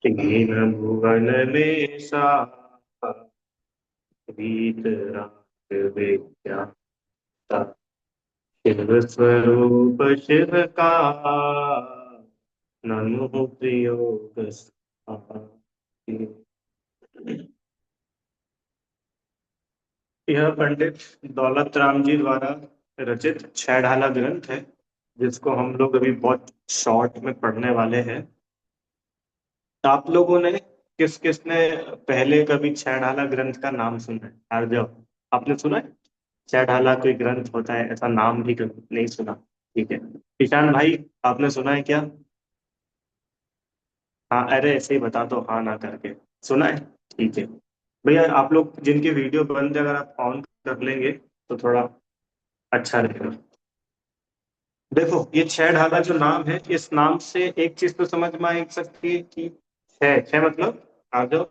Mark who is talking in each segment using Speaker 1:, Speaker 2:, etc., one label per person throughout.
Speaker 1: तीन भुवन में सा वीतराग विख्याता शिव स्वरूप शिव का ननु प्रयोग यह पंडित दौलत राम जी द्वारा रचित छह ढाला ग्रंथ है, जिसको हम लोग अभी बहुत शॉर्ट में पढ़ने वाले हैं। आप लोगों ने किस किस ने पहले कभी छह ढाला ग्रंथ का नाम सुना है? आर्जव, आपने सुना है? छह ढाला कोई ग्रंथ होता है, ऐसा नाम भी कभी नहीं सुना? ठीक है। ईशान भाई, आपने सुना है क्या? हाँ, अरे ऐसे ही बता दो हाँ ना करके। सुना है? ठीक है। भैया आप लोग जिनकी वीडियो बंद है, अगर आप ऑन कर लेंगे तो थोड़ा अच्छा रहेगा। देखो, ये छह ढाला जो नाम है, इस नाम से एक चीज तो समझ में आ सकती है कि छह छह मतलब, आ जाओ,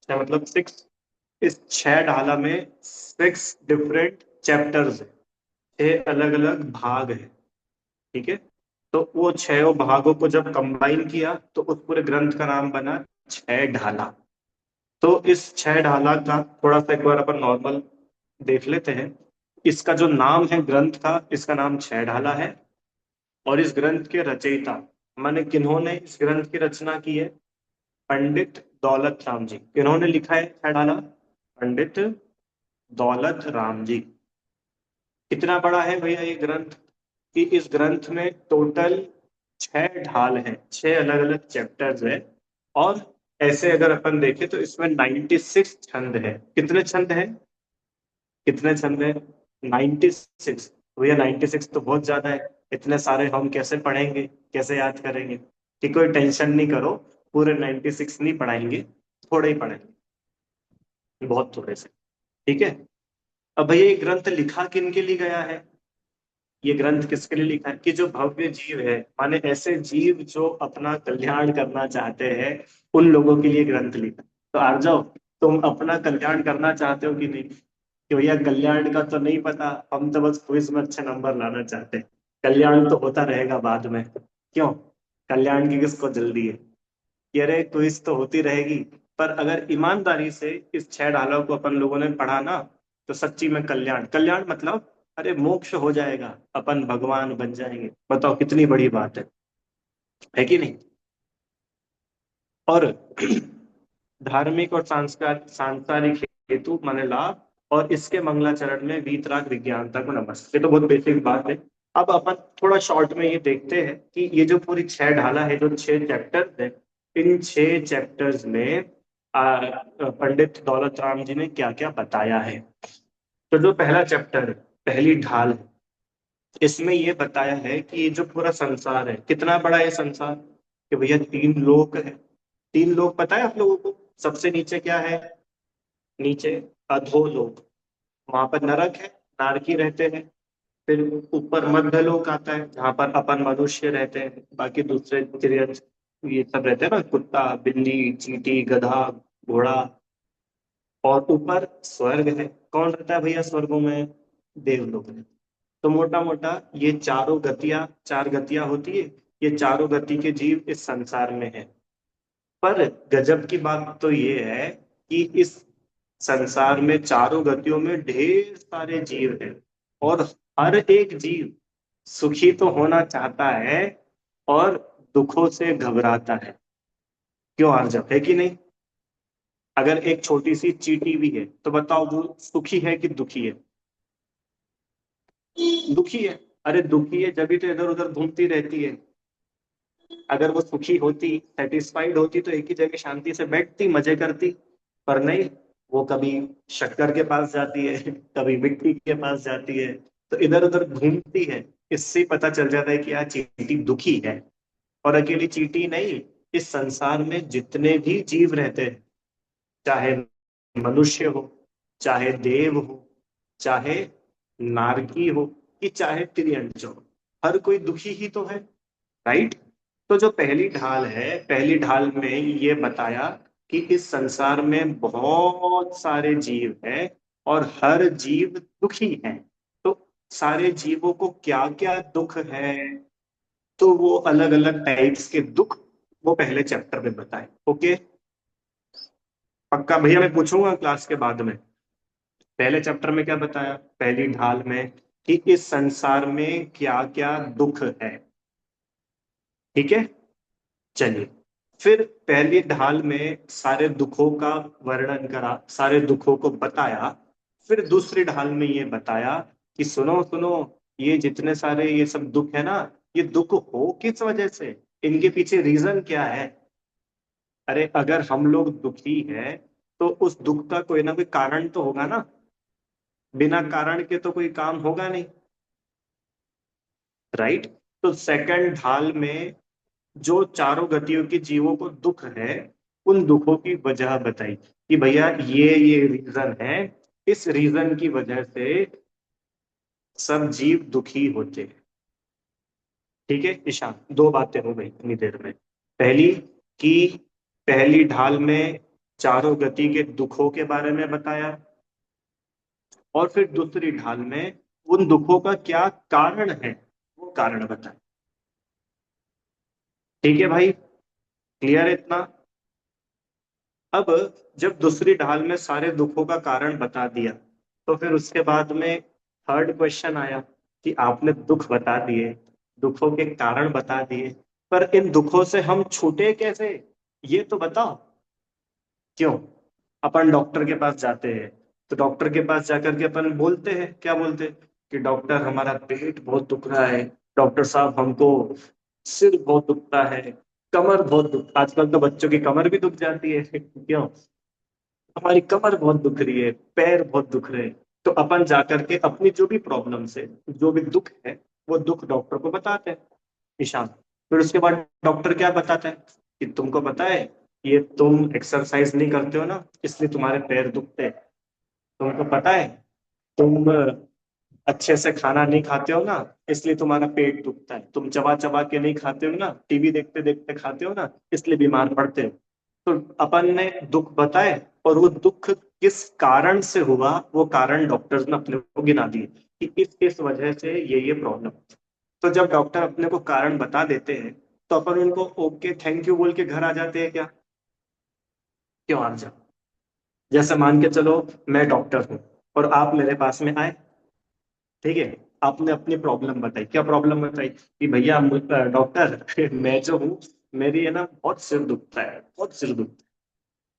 Speaker 1: छह मतलब सिक्स। इस छह ढाला में सिक्स डिफरेंट चैप्टर्स है, छह अलग अलग भाग है। ठीक है। तो वो छह भागों को जब कंबाइन किया तो उस पूरे ग्रंथ का नाम बना छह ढाला। तो इस छह ढाला का थोड़ा सा एक बार अपन नॉर्मल देख लेते हैं। इसका जो नाम है ग्रंथ का, इसका नाम छह ढाला है। और इस ग्रंथ के रचयिता माने किन्होंने इस ग्रंथ की रचना की है? पंडित दौलत राम जी। किन्होंने लिखा है छह ढाला? पंडित दौलत राम जी। कितना बड़ा है भैया ये ग्रंथ, कि इस ग्रंथ में टोटल छह ढाल है, छह अलग अलग चैप्टर्स है। और ऐसे अगर अपन देखें तो इसमें 96 छंद है। कितने छंद है? कितने छंद है? 96। भैया 96 तो बहुत ज्यादा है। इतने सारे हम कैसे पढ़ेंगे, कैसे याद करेंगे? कि कोई टेंशन नहीं करो, पूरे 96 नहीं पढ़ाएंगे, थोड़े ही पढ़ेंगे, बहुत थोड़े से। ठीक है। अब भैया ये ग्रंथ लिखा किन के लिए गया है? ये ग्रंथ किसके लिए लिखा है? कि जो भव्य जीव है, माने ऐसे जीव जो अपना कल्याण करना चाहते हैं, उन लोगों के लिए ग्रंथ लिखा। तो आ जाओ, तुम अपना कल्याण करना चाहते हो कि नहीं? कि भैया कल्याण का तो नहीं पता, हम तो बस क्विज में अच्छे नंबर लाना चाहते हैं, कल्याण तो होता रहेगा बाद में। क्यों? कल्याण की किसको जल्दी है? कि अरे क्विज तो होती रहेगी, पर अगर ईमानदारी से इस छह ढालों को अपन लोगों ने पढ़ा ना, तो सच्ची में कल्याण, कल्याण मतलब अरे मोक्ष हो जाएगा, अपन भगवान बन जाएंगे। बताओ कितनी बड़ी बात है कि नहीं? और धार्मिक और सांस्कार सांसारिक हेतु माने लाभ, और इसके मंगलाचरण में वीतराग विज्ञानता को नमस्कार। ये तो बहुत बेसिक बात है। अब अपन थोड़ा शॉर्ट में ये देखते हैं कि ये जो पूरी छह ढाला है, जो छह चैप्टर्स है, इन छह चैप्टर्स में पंडित दौलत राम जी ने क्या क्या बताया है। तो जो पहला चैप्टर है, पहली ढाल है, इसमें ये बताया है कि ये जो पूरा संसार है, कितना बड़ा है संसार? कि भैया तीन लोक है। तीन लोक पता है आप लोगों को? सबसे नीचे क्या है? नीचे अधोलोक, वहां पर नरक है, नारकी रहते हैं। फिर ऊपर मध्यलोक आता है, जहाँ पर अपन मनुष्य रहते हैं, बाकी दूसरे चिड़िया ये सब रहते हैं ना, कुत्ता बिल्ली चींटी गधा घोड़ा। और ऊपर स्वर्ग है। कौन रहता है भैया स्वर्गों में? देवलोक है। तो मोटा मोटा ये चारों गतियां, चार गतियां होती है, ये चारों गति के जीव इस संसार में है। पर गजब की बात तो ये है कि इस संसार में चारों गतियों में ढेर सारे जीव हैं, और हर एक जीव सुखी तो होना चाहता है और दुखों से घबराता है। क्यों आर्जव, है कि नहीं? अगर एक छोटी सी चींटी भी है तो बताओ वो सुखी है कि दुखी है? दुखी है। अरे दुखी है, जब भी तो इधर उधर घूमती रहती है। अगर वो सुखी होती, सेटिस्फाइड होती, तो एक ही जगह शांति से बैठती, मजे करती। पर नहीं, वो कभी शक्कर के पास जाती है, कभी मिट्टी के पास जाती है, तो इधर उधर घूमती है। इससे पता चल जाता है कि यार चींटी दुखी है। और अकेली चींटी नहीं, इस संसार में जितने भी जीव रहते हैं, चाहे मनुष्य हो, चाहे देव हो, चाहे नारकी हो, कि चाहे तिर्यंच हो, हर कोई दुखी ही तो है। राइट। तो जो पहली ढाल है, पहली ढाल में ये बताया कि इस संसार में बहुत सारे जीव हैं, और हर जीव दुखी है। तो सारे जीवों को क्या क्या दुख है? तो वो अलग अलग टाइप्स के दुख वो पहले चैप्टर में बताए। ओके, पक्का भैया, मैं पूछूंगा क्लास के बाद में। पहले चैप्टर में क्या बताया, पहली ढाल में, कि इस संसार में क्या क्या दुख है। ठीक है, चलिए। फिर पहली ढाल में सारे दुखों का वर्णन करा, सारे दुखों को बताया। फिर दूसरी ढाल में ये बताया कि सुनो सुनो, ये जितने सारे ये सब दुख है ना, ये दुख हो किस वजह से, इनके पीछे रीजन क्या है। अरे अगर हम लोग दुखी हैं तो उस दुख का कोई ना कोई कारण तो होगा ना, बिना कारण के तो कोई काम होगा नहीं। राइट। तो सेकंड ढाल में जो चारों गतियों के जीवों को दुख है, उन दुखों की वजह बताई कि भैया ये रीजन है, इस रीजन की वजह से सब जीव दुखी होते हैं। ठीक है ईशान, दो बातें हो गई इतनी देर में। पहली, कि पहली ढाल में चारों गति के दुखों के बारे में बताया, और फिर दूसरी ढाल में उन दुखों का क्या कारण है, वो कारण बताया। ठीक है भाई, क्लियर है इतना। अब जब दूसरी ढाल में सारे दुखों का कारण बता दिया, तो फिर उसके बाद में थर्ड क्वेश्चन आया कि आपने दुख बता दिए, दुखों के कारण बता दिए, पर इन दुखों से हम छूटे कैसे, ये तो बताओ। क्यों, अपन डॉक्टर के पास जाते हैं, तो डॉक्टर के पास जाकर के अपन बोलते हैं, क्या बोलते हैं, कि डॉक्टर हमारा पेट बहुत दुख रहा है, डॉक्टर साहब हमको सिर बहुत दुखता है, कमर बहुत दुख, आजकल तो बच्चों की कमर भी दुख जाती है क्यों, हमारी कमर बहुत दुख रही है, पैर बहुत दुख रहे हैं। तो अपन जाकर के अपनी जो भी प्रॉब्लम है, जो भी दुख है, वो दुख डॉक्टर को बताते हैं ईशान। फिर उसके बाद डॉक्टर क्या बताता है, कि तुमको पता है, ये तुम एक्सरसाइज नहीं करते हो ना, इसलिए तुम्हारे पैर दुखते हैं। तुमको पता है, तुम अच्छे से खाना नहीं खाते हो ना, इसलिए तुम्हारा पेट दुखता है। तुम चबा चबा के नहीं खाते हो ना, टीवी देखते देखते खाते हो ना, इसलिए बीमार पड़ते हो। तो अपन ने दुख बताए, और वो दुख किस कारण से हुआ, वो कारण डॉक्टर्स ने अपने को गिना दिए, कि इस वजह से ये प्रॉब्लम। तो जब डॉक्टर अपने को कारण बता देते हैं, तो अपन उनको ओके थैंक यू बोल के घर आ जाते हैं क्या, क्यों आ जाओ। जैसे मान के चलो, मैं डॉक्टर हूँ और आप मेरे पास में आए, ठीक है, आपने अपनी प्रॉब्लम बताई, क्या प्रॉब्लम बताई, कि भैया डॉक्टर मैं जो हूँ, मेरी है ना बहुत सिर दुखता है, बहुत सिर दुखता है।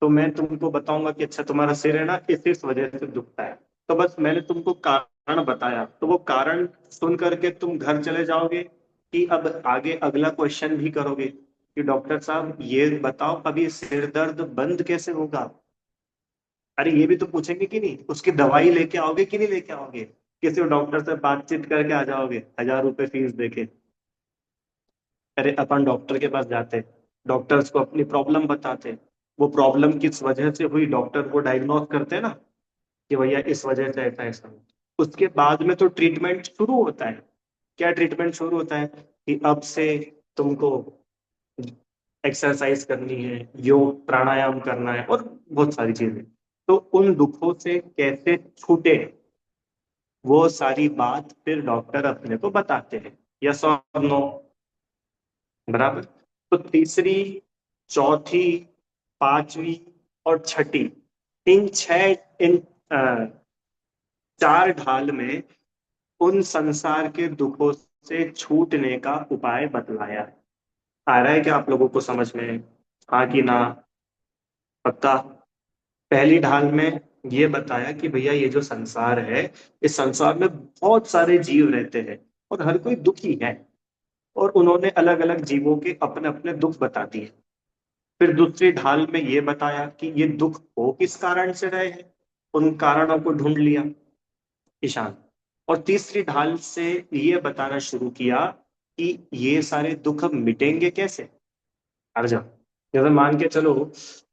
Speaker 1: तो मैं तुमको बताऊंगा कि अच्छा तुम्हारा सिर है ना इस वजह से दुखता है। तो बस मैंने तुमको कारण बताया, तो वो कारण सुन करके तुम घर चले जाओगे, कि अब आगे अगला क्वेश्चन भी करोगे, कि डॉक्टर साहब ये बताओ अभी सिर दर्द बंद कैसे होगा। अरे ये भी तो पूछेंगे कि नहीं, उसकी दवाई लेके आओगे कि नहीं लेके आओगे, किसी डॉक्टर से बातचीत करके आ जाओगे 1,000 रुपए फीस देके। अरे अपन डॉक्टर के पास जाते, डॉक्टर्स को अपनी प्रॉब्लम बताते, वो प्रॉब्लम किस वजह से हुई डॉक्टर को डायग्नोज करते हैं ना, कि भैया इस वजह से ऐसा ऐसा हुआ। उसके बाद में तो ट्रीटमेंट शुरू होता है। क्या ट्रीटमेंट शुरू होता है, कि अब से तुमको एक्सरसाइज करनी है, योग प्राणायाम करना है, और बहुत सारी चीजें। तो उन दुखों से कैसे छूटे, वो सारी बात फिर डॉक्टर अपने को बताते हैं। यस और नो, बराबर। तो तीसरी, चौथी, पांचवी और छठी, इन छह, इन अ, चार ढाल में उन संसार के दुखों से छूटने का उपाय बतलाया है। आ रहा है क्या आप लोगों को समझ में, हाँ कि ना, पक्का। पहली ढाल में ये बताया कि भैया ये जो संसार है, इस संसार में बहुत सारे जीव रहते हैं, और हर कोई दुखी है, और उन्होंने अलग अलग जीवों के अपने अपने दुख बता दिए। फिर दूसरी ढाल में ये बताया कि ये दुख हो किस कारण से रहे हैं, उन कारणों को ढूंढ लिया ईशान। और तीसरी ढाल से ये बताना शुरू किया कि ये सारे दुख मिटेंगे कैसे। अर्जा, जैसे मान के चलो,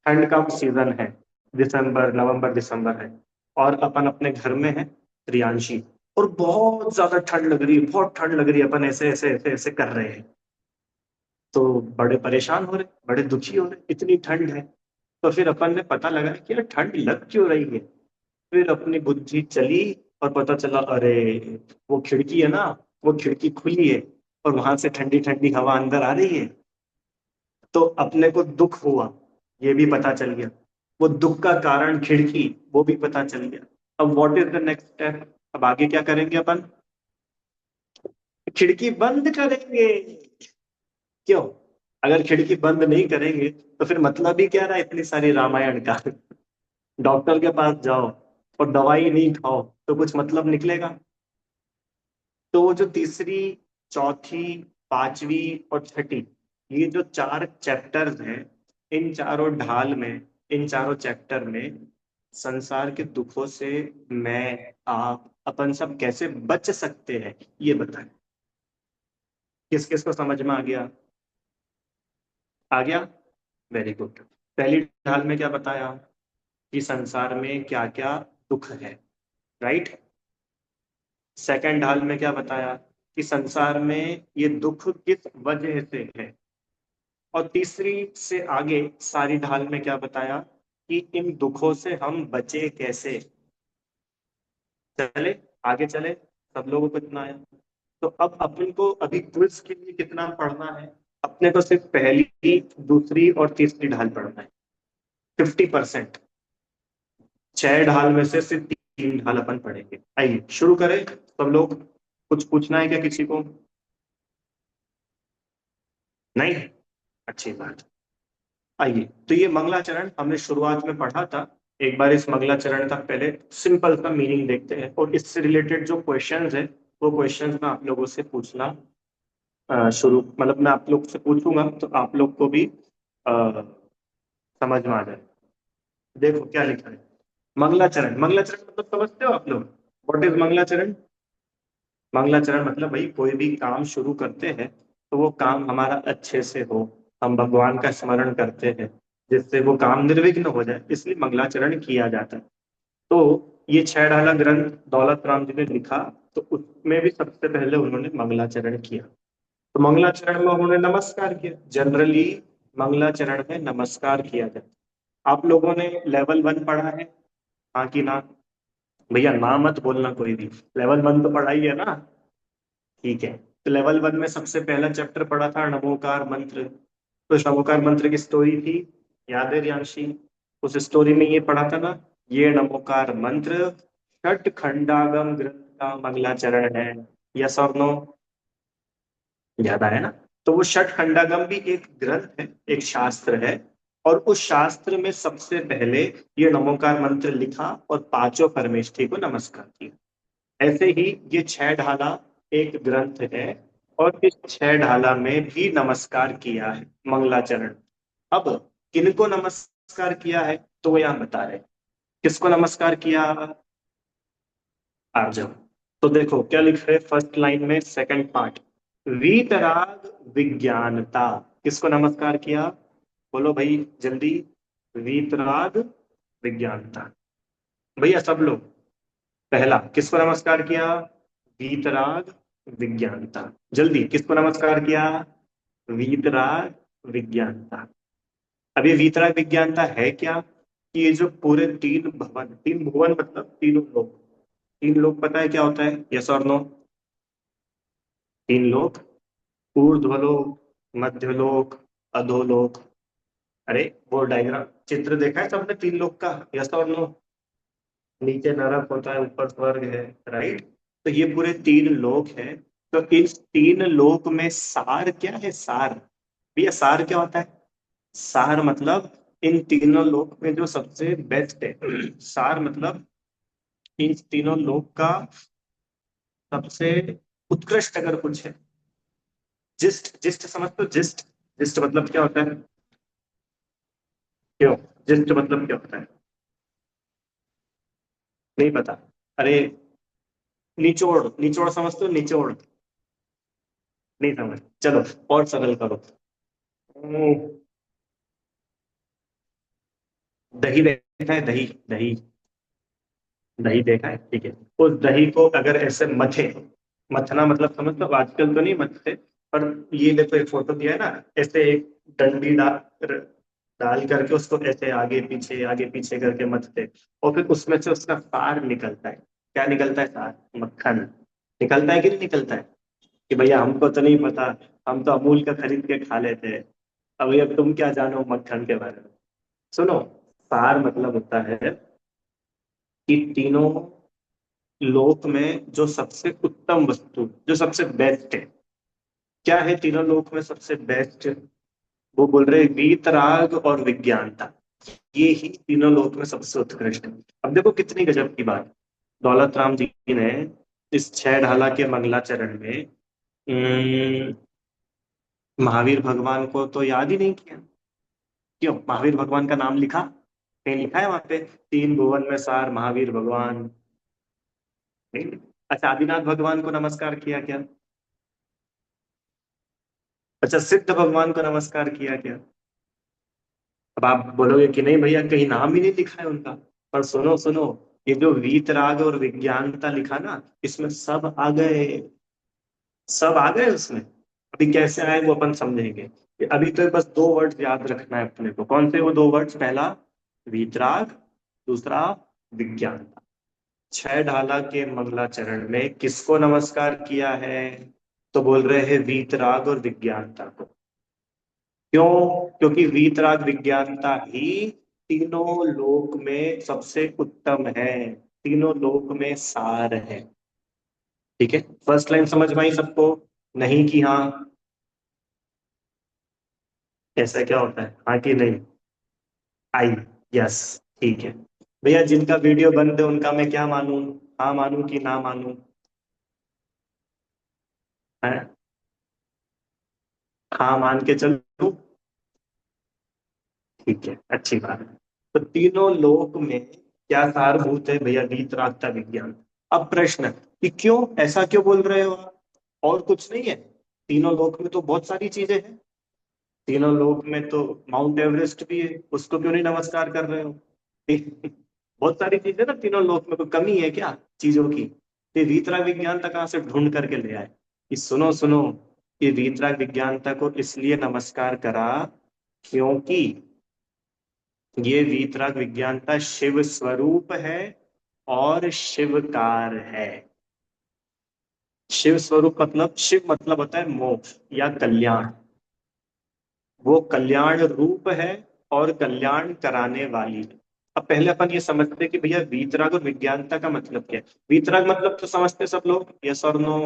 Speaker 1: ठंड का सीजन है, दिसंबर नवंबर दिसंबर है, और अपन अपने घर में है, रियांशी, और बहुत ज्यादा ठंड लग रही है, बहुत ठंड लग रही है, अपन ऐसे ऐसे ऐसे ऐसे कर रहे हैं, तो बड़े परेशान हो रहे, बड़े दुखी हो रहे, इतनी ठंड है। तो फिर अपन ने पता लगा कि यार ठंड लग क्यों रही है। फिर अपनी बुद्धि चली, और पता चला अरे वो खिड़की है ना, वो खिड़की खुली है, और वहां से ठंडी ठंडी हवा अंदर आ रही है। तो अपने को दुख हुआ, ये भी पता चल गया। वो दुख का कारण खिड़की, वो भी पता चल गया। अब what is the next step? अब आगे क्या करेंगे अपन? खिड़की बंद करेंगे। क्यों? अगर खिड़की बंद नहीं करेंगे तो फिर मतलब ही क्या रहा इतनी सारी रामायण का? डॉक्टर के पास जाओ और दवाई नहीं खाओ तो कुछ मतलब निकलेगा? तो वो जो तीसरी, चौथी, पांचवी और छठी, ये जो चार चैप्टर्स हैं, इन चारों ढाल में, इन चारों चैप्टर में संसार के दुखों से मैं, आप, अपन सब कैसे बच सकते हैं, ये बताएं। किस किस को समझ में आ गया? आ गया? Very good. पहली ढाल में क्या बताया कि संसार में क्या क्या दुख है, राइट? सेकंड ढाल में क्या बताया कि संसार में ये दुख किस वजह से है। और तीसरी से आगे सारी ढाल में क्या बताया कि इन दुखों से हम बचे कैसे। चले, आगे चले। सब लोगों को इतना आया? तो अब अपन को अभी क्विज के लिए कितना पढ़ना है? अपने को सिर्फ पहली, दूसरी और तीसरी ढाल पढ़ना है। 50%। छह ढाल में से सिर्फ तीन ढाल अपन पढ़ेंगे। आइए शुरू करें सब लोग। कुछ पूछना है क्या किसी को? नहीं? अच्छी बात। आइए, तो ये मंगलाचरण हमने शुरुआत में पढ़ा था। एक बार इस मंगलाचरण का पहले सिंपल सा मीनिंग देखते हैं, और इससे रिलेटेड जो क्वेश्चंस है वो क्वेश्चंस मैं आप लोगों से पूछना शुरू, मतलब मैं आप लोग से पूछूंगा तो आप लोग को भी अ, समझ में आ जाए। देखो क्या लिखा है। मंगलाचरण, मंगलाचरण मतलब समझते हो आप लोग? व्हाट इज मंगलाचरण? मंगलाचरण मतलब भाई कोई भी काम शुरू करते हैं तो वो काम हमारा अच्छे से हो, हम भगवान का स्मरण करते हैं जिससे वो काम निर्विघ्न हो जाए, इसलिए मंगलाचरण किया जाता है। तो ये छह ढाला ग्रंथ दौलत राम जी ने लिखा, तो उसमें भी सबसे पहले उन्होंने मंगलाचरण किया। तो मंगलाचरण में उन्होंने नमस्कार किया। जनरली मंगलाचरण में नमस्कार किया जाता है। आप लोगों ने लेवल वन पढ़ा है? हाँ कि ना? भैया ना मत बोलना कोई भी। लेवल वन तो पढ़ा ही है ना? ठीक है। तो लेवल वन में सबसे पहला चैप्टर पढ़ा था नमोकार मंत्र। तो इस नमोकार मंत्र की स्टोरी थी, याद है रियांशी? उस स्टोरी में ये पढ़ा था ना, ये नमोकार मंत्र छठ खंडागम ग्रंथ का मंगलाचरण है। यस और नो? याद आया ना? तो वो छठ खंडागम भी एक ग्रंथ है, एक शास्त्र है। और उस शास्त्र में सबसे पहले ये नमोकार मंत्र लिखा और पांचों परमेष्ठी को नमस्कार किया। ऐसे ही ये छह ढाला एक ग्रंथ है, और इस छह ढाला में भी नमस्कार किया है, मंगलाचरण। अब किनको नमस्कार किया है तो वो यहाँ बता रहे हैं। किसको नमस्कार किया? आ जाओ। तो देखो क्या लिख रहे, फर्स्ट लाइन में सेकंड पार्ट, वीतराग विज्ञानता। किसको नमस्कार किया? बोलो भाई जल्दी। वीतराग विज्ञानता। भैया सब लोग। पहला किसको नमस्कार किया? वीतराग विज्ञानता। जल्दी, किसको नमस्कार किया? वीतराग विज्ञानता। अब ये वीतराग विज्ञानता है क्या? कि ये जो पूरे तीन भवन, तीन भुवन मतलब तीनों लोग, तीन लोग पता है क्या होता है? यस और नो? तीन लोग, ऊर्ध्वलोक, मध्यलोक, अधोलोक। अरे वो डायग्राम चित्र देखा है सबने तीन लोग का? यस और नो? नीचे नरक होता है, ऊपर स्वर्ग है, राइट? तो ये पूरे तीन लोक हैं। तो इस तीन लोक में सार क्या है? सार, भैया सार क्या होता है? सार मतलब इन तीनों लोक में जो सबसे बेस्ट है। सार मतलब इन तीनों लोक का सबसे उत्कृष्ट अगर कुछ है। जिस्ट, जिस्ट समझ तो जिस्ट? जिस्ट मतलब क्या होता है? क्यों? जिस्ट मतलब क्या होता है? नहीं पता? अरे निचोड़, निचोड़ समझते हो? निचोड़ नहीं समझ? चलो और सरल करो। दही देखा है? दही, दही, दही देखा है? ठीक है। उस दही को अगर ऐसे मथे, मथना मतलब समझ लो, आजकल तो नहीं मथते, पर ये देखो एक फोटो दिया है ना, ऐसे एक डंडी डाल करके उसको ऐसे आगे पीछे करके मथते, और फिर उसमें से उसका सार निकलता है। क्या निकलता है? सार, मक्खन। निकलता है कि नहीं निकलता है? कि भैया हमको तो नहीं पता, हम तो अमूल का खरीद के खा लेते हैं। अब तुम क्या जानो मक्खन के बारे में। सुनो, सार मतलब होता है कि तीनों लोक में जो सबसे उत्तम वस्तु, जो सबसे बेस्ट है, क्या है तीनों लोक में सबसे बेस्ट? वो बोल रहे वीतराग और विज्ञानता, ये ही तीनों लोक में सबसे उत्कृष्ट है। अब देखो कितनी गजब की बात। दौलत राम जी ने इस छह ढाला के मंगलाचरण में महावीर भगवान को तो याद ही नहीं किया। क्यों? महावीर भगवान का नाम लिखा? कहीं लिखा है वहां पे तीन भुवन में सार महावीर भगवान? नहीं। अच्छा, आदिनाथ भगवान को नमस्कार किया क्या? अच्छा, सिद्ध भगवान को नमस्कार किया क्या? अब आप बोलोगे कि नहीं भैया, कहीं नाम ही नहीं लिखा है उनका। पर सुनो सुनो, ये जो वीतराग और विज्ञानता लिखा ना, इसमें सब आ गए, सब आ गए उसमें। अभी कैसे आए वो अपन समझेंगे। अभी तो बस दो वर्ड्स याद रखना है अपने को। कौन से वो दो वर्ड्स? पहला वीतराग, दूसरा विज्ञान। छह ढाला के मंगलाचरण में किसको नमस्कार किया है? तो बोल रहे हैं वीतराग और विज्ञानता को। क्यों? क्योंकि वीतराग विज्ञानता ही तीनों लोक में सबसे उत्तम है, तीनों लोक में सार है। ठीक है, फर्स्ट लाइन समझ में आई सबको? नहीं कि हाँ? ऐसा क्या होता है, हाँ कि नहीं? आई। यस। ठीक है भैया, जिनका वीडियो बंद है उनका मैं क्या मानूं? हाँ मानूं कि ना मानूं? है? हाँ मान के चलूं? ठीक है, अच्छी बात है। तो तीनों लोक में क्या सारभूत है भैया? वीतरागता विज्ञान। अब प्रश्न कि क्यों, ऐसा क्यों बोल रहे हो आप? और कुछ नहीं है? तीनों लोक में तो बहुत सारी चीजें हैं। तीनों लोक में तो माउंट एवरेस्ट भी है, उसको क्यों नहीं नमस्कार कर रहे हो? बहुत सारी चीजें ना तीनों लोक में, कोई कमी है क्या चीजों की? ये वीतराग विज्ञानता कहाँ से ढूंढ करके ले आए? कि सुनो सुनो, ये वीतराग विज्ञानता को इसलिए नमस्कार करा क्योंकि ये वीतराग विज्ञानता शिव स्वरूप है और शिवकार है। शिव स्वरूप मतलब, शिव मतलब होता है मोक्ष या कल्याण। वो कल्याण रूप है और कल्याण कराने वाली है। अब पहले अपन ये समझते हैं कि भैया वीतराग और विज्ञानता का मतलब क्या है। वीतराग मतलब तो समझते सब लोग, यस और नो?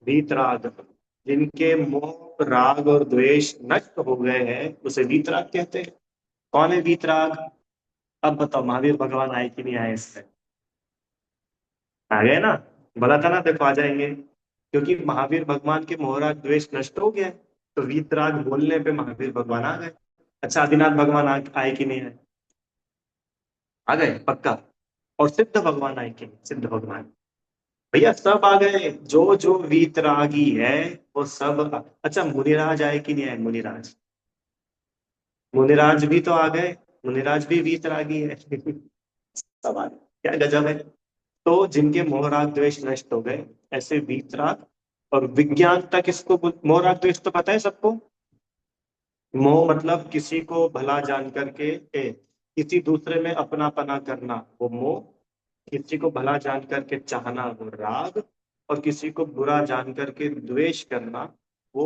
Speaker 1: वीतराग, जिनके मोह राग और द्वेष नष्ट हो गए हैं उसे वीतराग कहते हैं। कौन है वीतराग? अब बताओ, महावीर भगवान आए कि नहीं आए इससे? आ गए ना? बोला था ना, देखो आ जाएंगे। क्योंकि महावीर भगवान के मोहराग द्वेष नष्ट हो गया, तो वीतराग बोलने पे महावीर भगवान आ गए। अच्छा, आदिनाथ भगवान आए कि नहीं आए? आ गए पक्का। और सिद्ध भगवान आए कि नहीं? सिद्ध भगवान, भैया सब आ गए। जो जो वीतरागी है वो सब अच्छा, मुनिराज आए कि नहीं आए? मुनिराज, मुनिराज भी तो आ गए। मुनिराज भी वीतरागी है। सब आ गए। क्या गजब है। तो जिनके मोहराग द्वेष नष्ट हो गए, ऐसे वीतराग और विज्ञानता किसको मोहराग द्वेष तो पता है सबको। मोह मतलब किसी को भला जान करके किसी दूसरे में अपनापना करना, वो मोह। किसी को भला जान करके चाहना, वो राग। और किसी को बुरा जान करके द्वेष करना, वो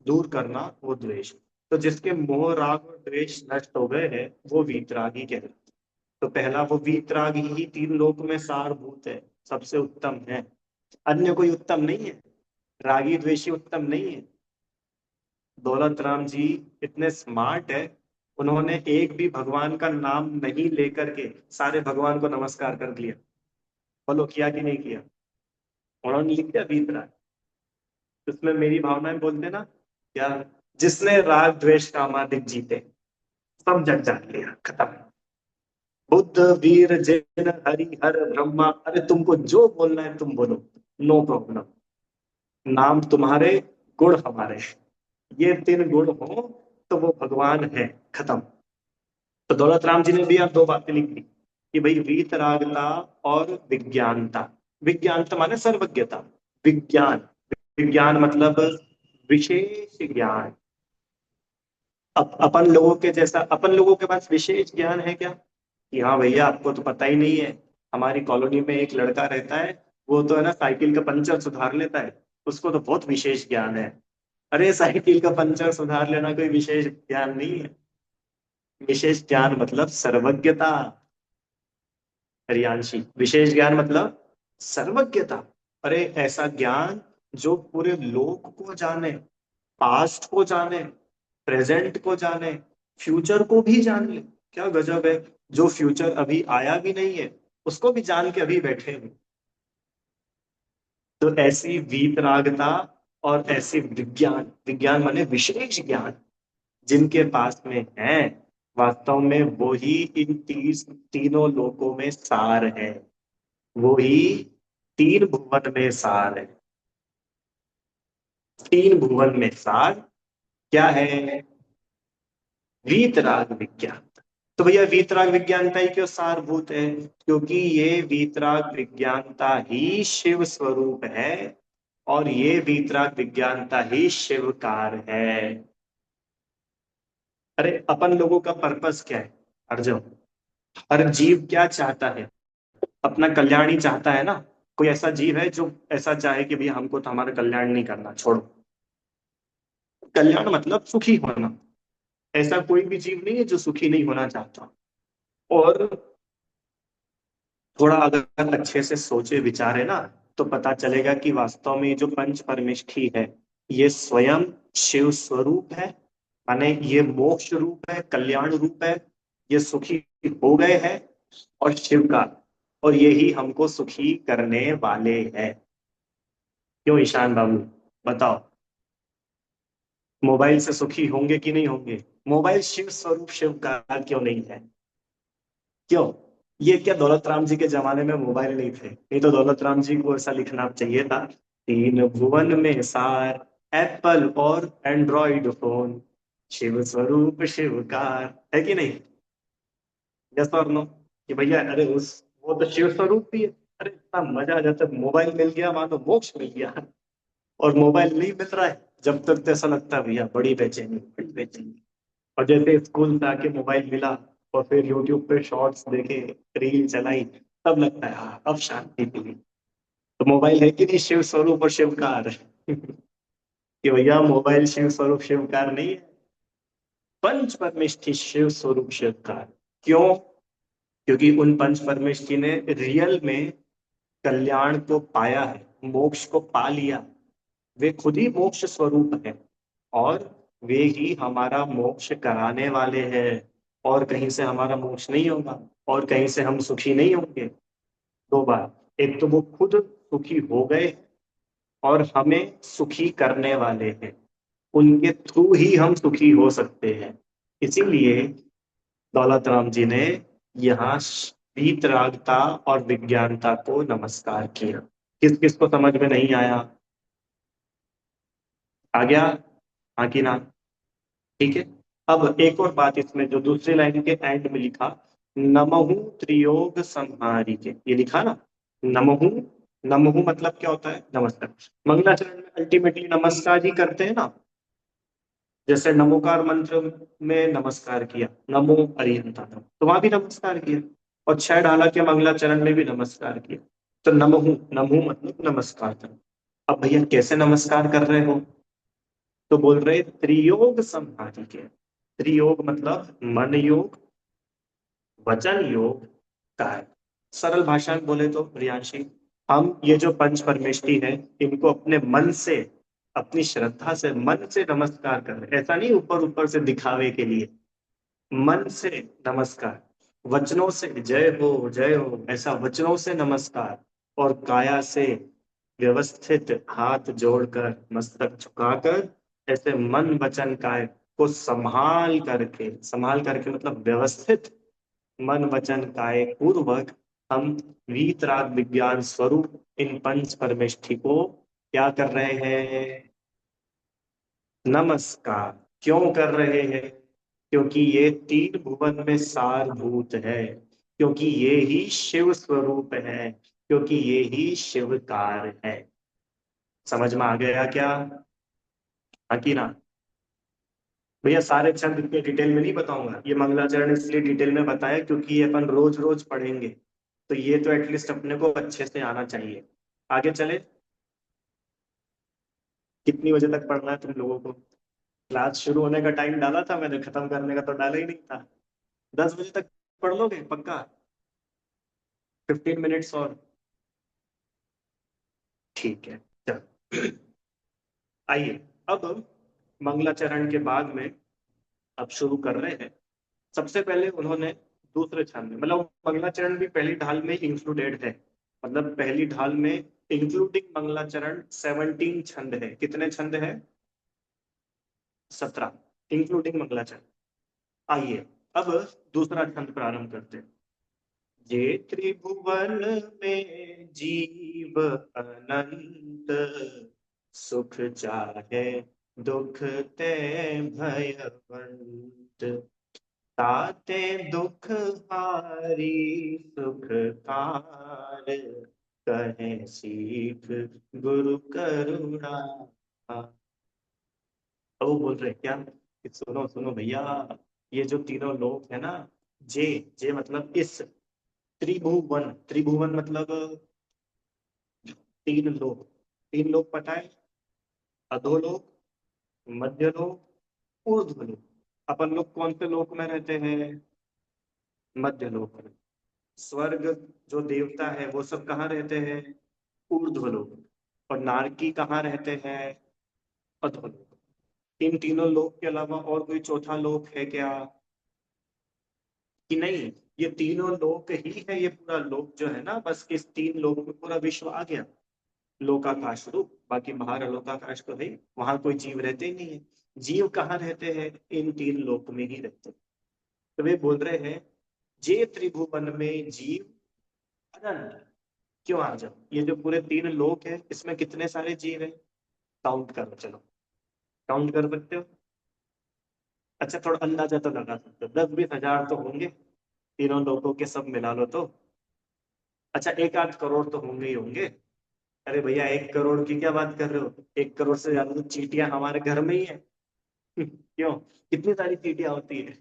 Speaker 1: दूर करना, वो द्वेष। तो जिसके मोह राग और द्वेष नष्ट हो गए हैं वो वीतरागी कहलाते। तो पहला, वो वीतराग ही तीन लोक में सारभूत है, सबसे उत्तम है। अन्य कोई उत्तम नहीं है, रागी द्वेषी उत्तम नहीं है। दौलत राम जी इतने स्मार्ट है, उन्होंने एक भी भगवान का नाम नहीं लेकर के सारे भगवान को नमस्कार कर लिया। बोलो किया कि नहीं किया? उन्होंने लिख दिया वीतराग। उसमें मेरी भावनाएं बोलते ना क्या, जिसने राग द्वेष कामादिक जीते, सब जग जान लिया, खत्म। बुद्ध वीर जैन हरि हर ब्रह्मा, अरे तुमको जो बोलना है तुम बोलो, नो प्रॉब्लम। नाम तुम्हारे, गुण हमारे, ये तीन गुण हो तो वो भगवान है, खत्म। तो दौलत राम जी ने भी आप दो बातें लिखी कि भाई वीतरागता और विज्ञानता। विज्ञानता माने सर्वज्ञता। विज्ञान, विज्ञान मतलब विशेष ज्ञान। अपन लोगों के जैसा, अपन लोगों के पास विशेष ज्ञान है क्या? कि हाँ भैया आपको तो पता ही नहीं है, हमारी कॉलोनी में एक लड़का रहता है, वो तो है ना साइकिल का पंचर सुधार लेता है, उसको तो बहुत विशेष ज्ञान है। अरे साइकिल का पंचर सुधार लेना कोई विशेष ज्ञान नहीं है। विशेष ज्ञान मतलब सर्वज्ञता। हरियांशी, विशेष ज्ञान मतलब सर्वज्ञता। अरे ऐसा ज्ञान जो पूरे लोक को जाने, पास्ट को जाने, प्रेजेंट को जाने, फ्यूचर को भी जान ले। क्या गजब है। जो फ्यूचर अभी आया भी नहीं है उसको भी जान के अभी बैठे हैं। तो ऐसी वीतरागता और ऐसी विज्ञान, विज्ञान माने विशेष ज्ञान जिनके पास में है, वास्तव में वो ही इन तीनों लोकों में सार है। वो ही तीन भुवन में सार है। तीन भुवन में सार क्या है? वीतराग विज्ञान। तो भैया वीतराग विज्ञानता ही क्यों सारभूत है? क्योंकि ये वीतराग विज्ञानता ही शिव स्वरूप है, और ये वीतराग विज्ञानता ही शिवकार है। अरे अपन लोगों का पर्पस क्या है? अर्जुन, हर जीव क्या चाहता है? अपना कल्याण ही चाहता है ना। कोई ऐसा जीव है जो ऐसा चाहे कि भैया हमको तो हमारा कल्याण नहीं करना, छोड़ो। कल्याण मतलब सुखी होना। ऐसा कोई भी जीव नहीं है जो सुखी नहीं होना चाहता। और थोड़ा अगर अच्छे से सोचे विचारे ना, तो पता चलेगा कि वास्तव में ये जो पंच परमेष्ठी है, ये स्वयं शिव स्वरूप है। माने ये मोक्ष रूप है, कल्याण रूप है। ये सुखी हो गए हैं और शिव का, और यही हमको सुखी करने वाले हैं। क्यों ईशान बाबू, बताओ। मोबाइल से सुखी होंगे कि नहीं होंगे? मोबाइल शिव स्वरूप शिव का क्यों नहीं है? क्यों? ये क्या दौलत राम जी के जमाने में मोबाइल नहीं थे? नहीं तो दौलत राम जी को ऐसा लिखना चाहिए था, तीन भुवन में सार, एप्पल और एंड्रॉइड फोन, शिव स्वरूप शिवकार। है कि नहीं? यस और नो? कि भैया अरे उस, वो तो शिव स्वरूप भी है। अरे इतना मजा आ जाता है, मोबाइल मिल गया मानो मोक्ष मिल गया। और मोबाइल नहीं मिल रहा है जब तक, तो ऐसा लगता है भैया बड़ी बेचैनी, बड़ी बेचैनी। और जैसे स्कूल से आके मोबाइल मिला और फिर यूट्यूब पे शॉर्ट्स देखे, रील चलाई, तब लगता है हाँ अब शांति मिली। तो मोबाइल है कि नहीं शिव स्वरूप और शिवकार? कि भैया मोबाइल शिव स्वरूप शिवकार नहीं है, पंच परमेष्ठी शिव स्वरूप शिवकार। क्यों? क्योंकि उन पंच परमेष्ठी ने रियल में कल्याण को पाया है, मोक्ष को पा लिया। वे खुद ही मोक्ष स्वरूप है, और वे ही हमारा मोक्ष कराने वाले हैं। और कहीं से हमारा मोक्ष नहीं होगा, और कहीं से हम सुखी नहीं होंगे। दो बार, एक तो वो खुद सुखी हो गए और हमें सुखी करने वाले हैं। उनके थ्रू ही हम सुखी हो सकते हैं। इसीलिए दौलत राम जी ने यहाँ वीतरागता और विज्ञानता को नमस्कार किया। किस किस को समझ में नहीं आया? आ गया? हाँ कि ना? ठीक है। अब एक और बात इसमें, जो दूसरी लाइन के एंड में लिखा, नमहु त्रियोग संहारी के, ये लिखा ना, नमहु। नमहु मतलब क्या होता है? नमस्कार। मंगलाचरण में अल्टीमेटली नमस्कार ही करते हैं ना। जैसे नमोकार मंत्र में नमस्कार किया, नमो अरिहंता, तो वहां भी नमस्कार किया। और छह डाला के मंगलाचरण में भी नमस्कार किया। तो नमहु, नमहु मतलब नमस्कार करना। अब भैया कैसे नमस्कार कर रहे हो? तो बोल रहे त्रियोग संहारी के। त्रियोग मतलब मन योग, वचन योग, काय। सरल भाषा में बोले तो प्रियांशी, हम ये जो पंच परमेष्टि है, इनको अपने मन से, अपनी श्रद्धा से, मन से नमस्कार कर रहे हैं। ऐसा नहीं ऊपर ऊपर से दिखावे के लिए, मन से नमस्कार। वचनों से जय हो ऐसा वचनों से नमस्कार। और काया से व्यवस्थित हाथ जोड़कर, मस्तक झुकाकर, ऐसे मन वचन काय को संभाल करके मतलब व्यवस्थित मन वचन काय पूर्वक, हम वीतराग विज्ञान स्वरूप इन पंच परमेष्ठि को क्या कर रहे हैं? नमस्कार। क्यों कर रहे हैं? क्योंकि ये तीन भुवन में सारभूत है, क्योंकि ये ही शिव स्वरूप है, क्योंकि ये ही शिवकार है। समझ में आ गया क्या? हाँ कि ना? भैया सारे छंद इतने डिटेल में नहीं बताऊंगा, ये मंगलाचरण इसलिए डिटेल में बताया क्योंकि ये अपन रोज रोज पढ़ेंगे। तो ये तो एटलीस्ट अपने को अच्छे से आना चाहिए। आगे चले। कितनी बजे तक पढ़ना है तुम लोगों को? क्लास शुरू होने का टाइम डाला था मैंने, खत्म करने का तो डाला ही नहीं था। 10 बजे तक पढ़ लोगे पक्का? 15 मिनट्स और। ठीक है, चल। आइए, अब मंगलाचरण के बाद में अब शुरू कर रहे हैं। सबसे पहले उन्होंने दूसरे छंद में, मतलब मंगलाचरण भी पहली ढाल में इंक्लूडेड है। मतलब पहली ढाल में इंक्लूडिंग मंगलाचरण 17 छंद है। कितने छंद है? 17, इंक्लूडिंग मंगलाचरण। आइए, अब दूसरा छंद प्रारंभ करते हैं। ये त्रिभुवन में जीव अनंत, सुख चाहे दुख ते भयवंत, ताते दुख हारी सुख कार, कहे सीख गुरु करुणा। अब वो बोल रहे क्या कि सुनो सुनो भैया, ये जो तीनों लोग है ना, जे जे मतलब इस त्रिभुवन, त्रिभुवन मतलब तीन लोग। तीन लोग पता है? अधोलोक, मध्यलोक, ऊर्ध्वलोक। अपन लोग कौन से लोक में रहते हैं? मध्यलोक में। स्वर्ग, जो देवता है वो सब कहाँ रहते हैं? ऊर्ध्वलोक। और नारकी कहाँ रहते हैं? अधोलोक। इन तीनों लोक के अलावा और कोई चौथा लोक है क्या? कि नहीं, ये तीनों लोक ही है। ये पूरा लोक जो है ना, बस इस तीन लोक में पूरा विश्व आ गया। लोकाकाश रूप, बाकी बाहर अलोकाकाश तो है, वहां कोई जीव रहते ही नहीं है। जीव कहाँ रहते हैं? इन तीन लोक में ही रहते हैं। तो वे बोल रहे हैं, जे त्रिभुवन में जीव अनंत। क्यों आ जाओ, ये जो पूरे तीन लोक है इसमें कितने सारे जीव है? काउंट करो, चलो। काउंट कर सकते हो? अच्छा, थोड़ा अंदाजा तो लगा सकते हो, 10-20 हजार तो होंगे। तीनों लोगों के सब मिला लो तो। अच्छा, 1-8 करोड़ तो होंगे ही होंगे। अरे भैया, 1 करोड़ की क्या बात कर रहे हो? 1 करोड़ से ज्यादा तो चींटियां हमारे घर में ही है। क्यों? कितनी सारी चींटियां होती है।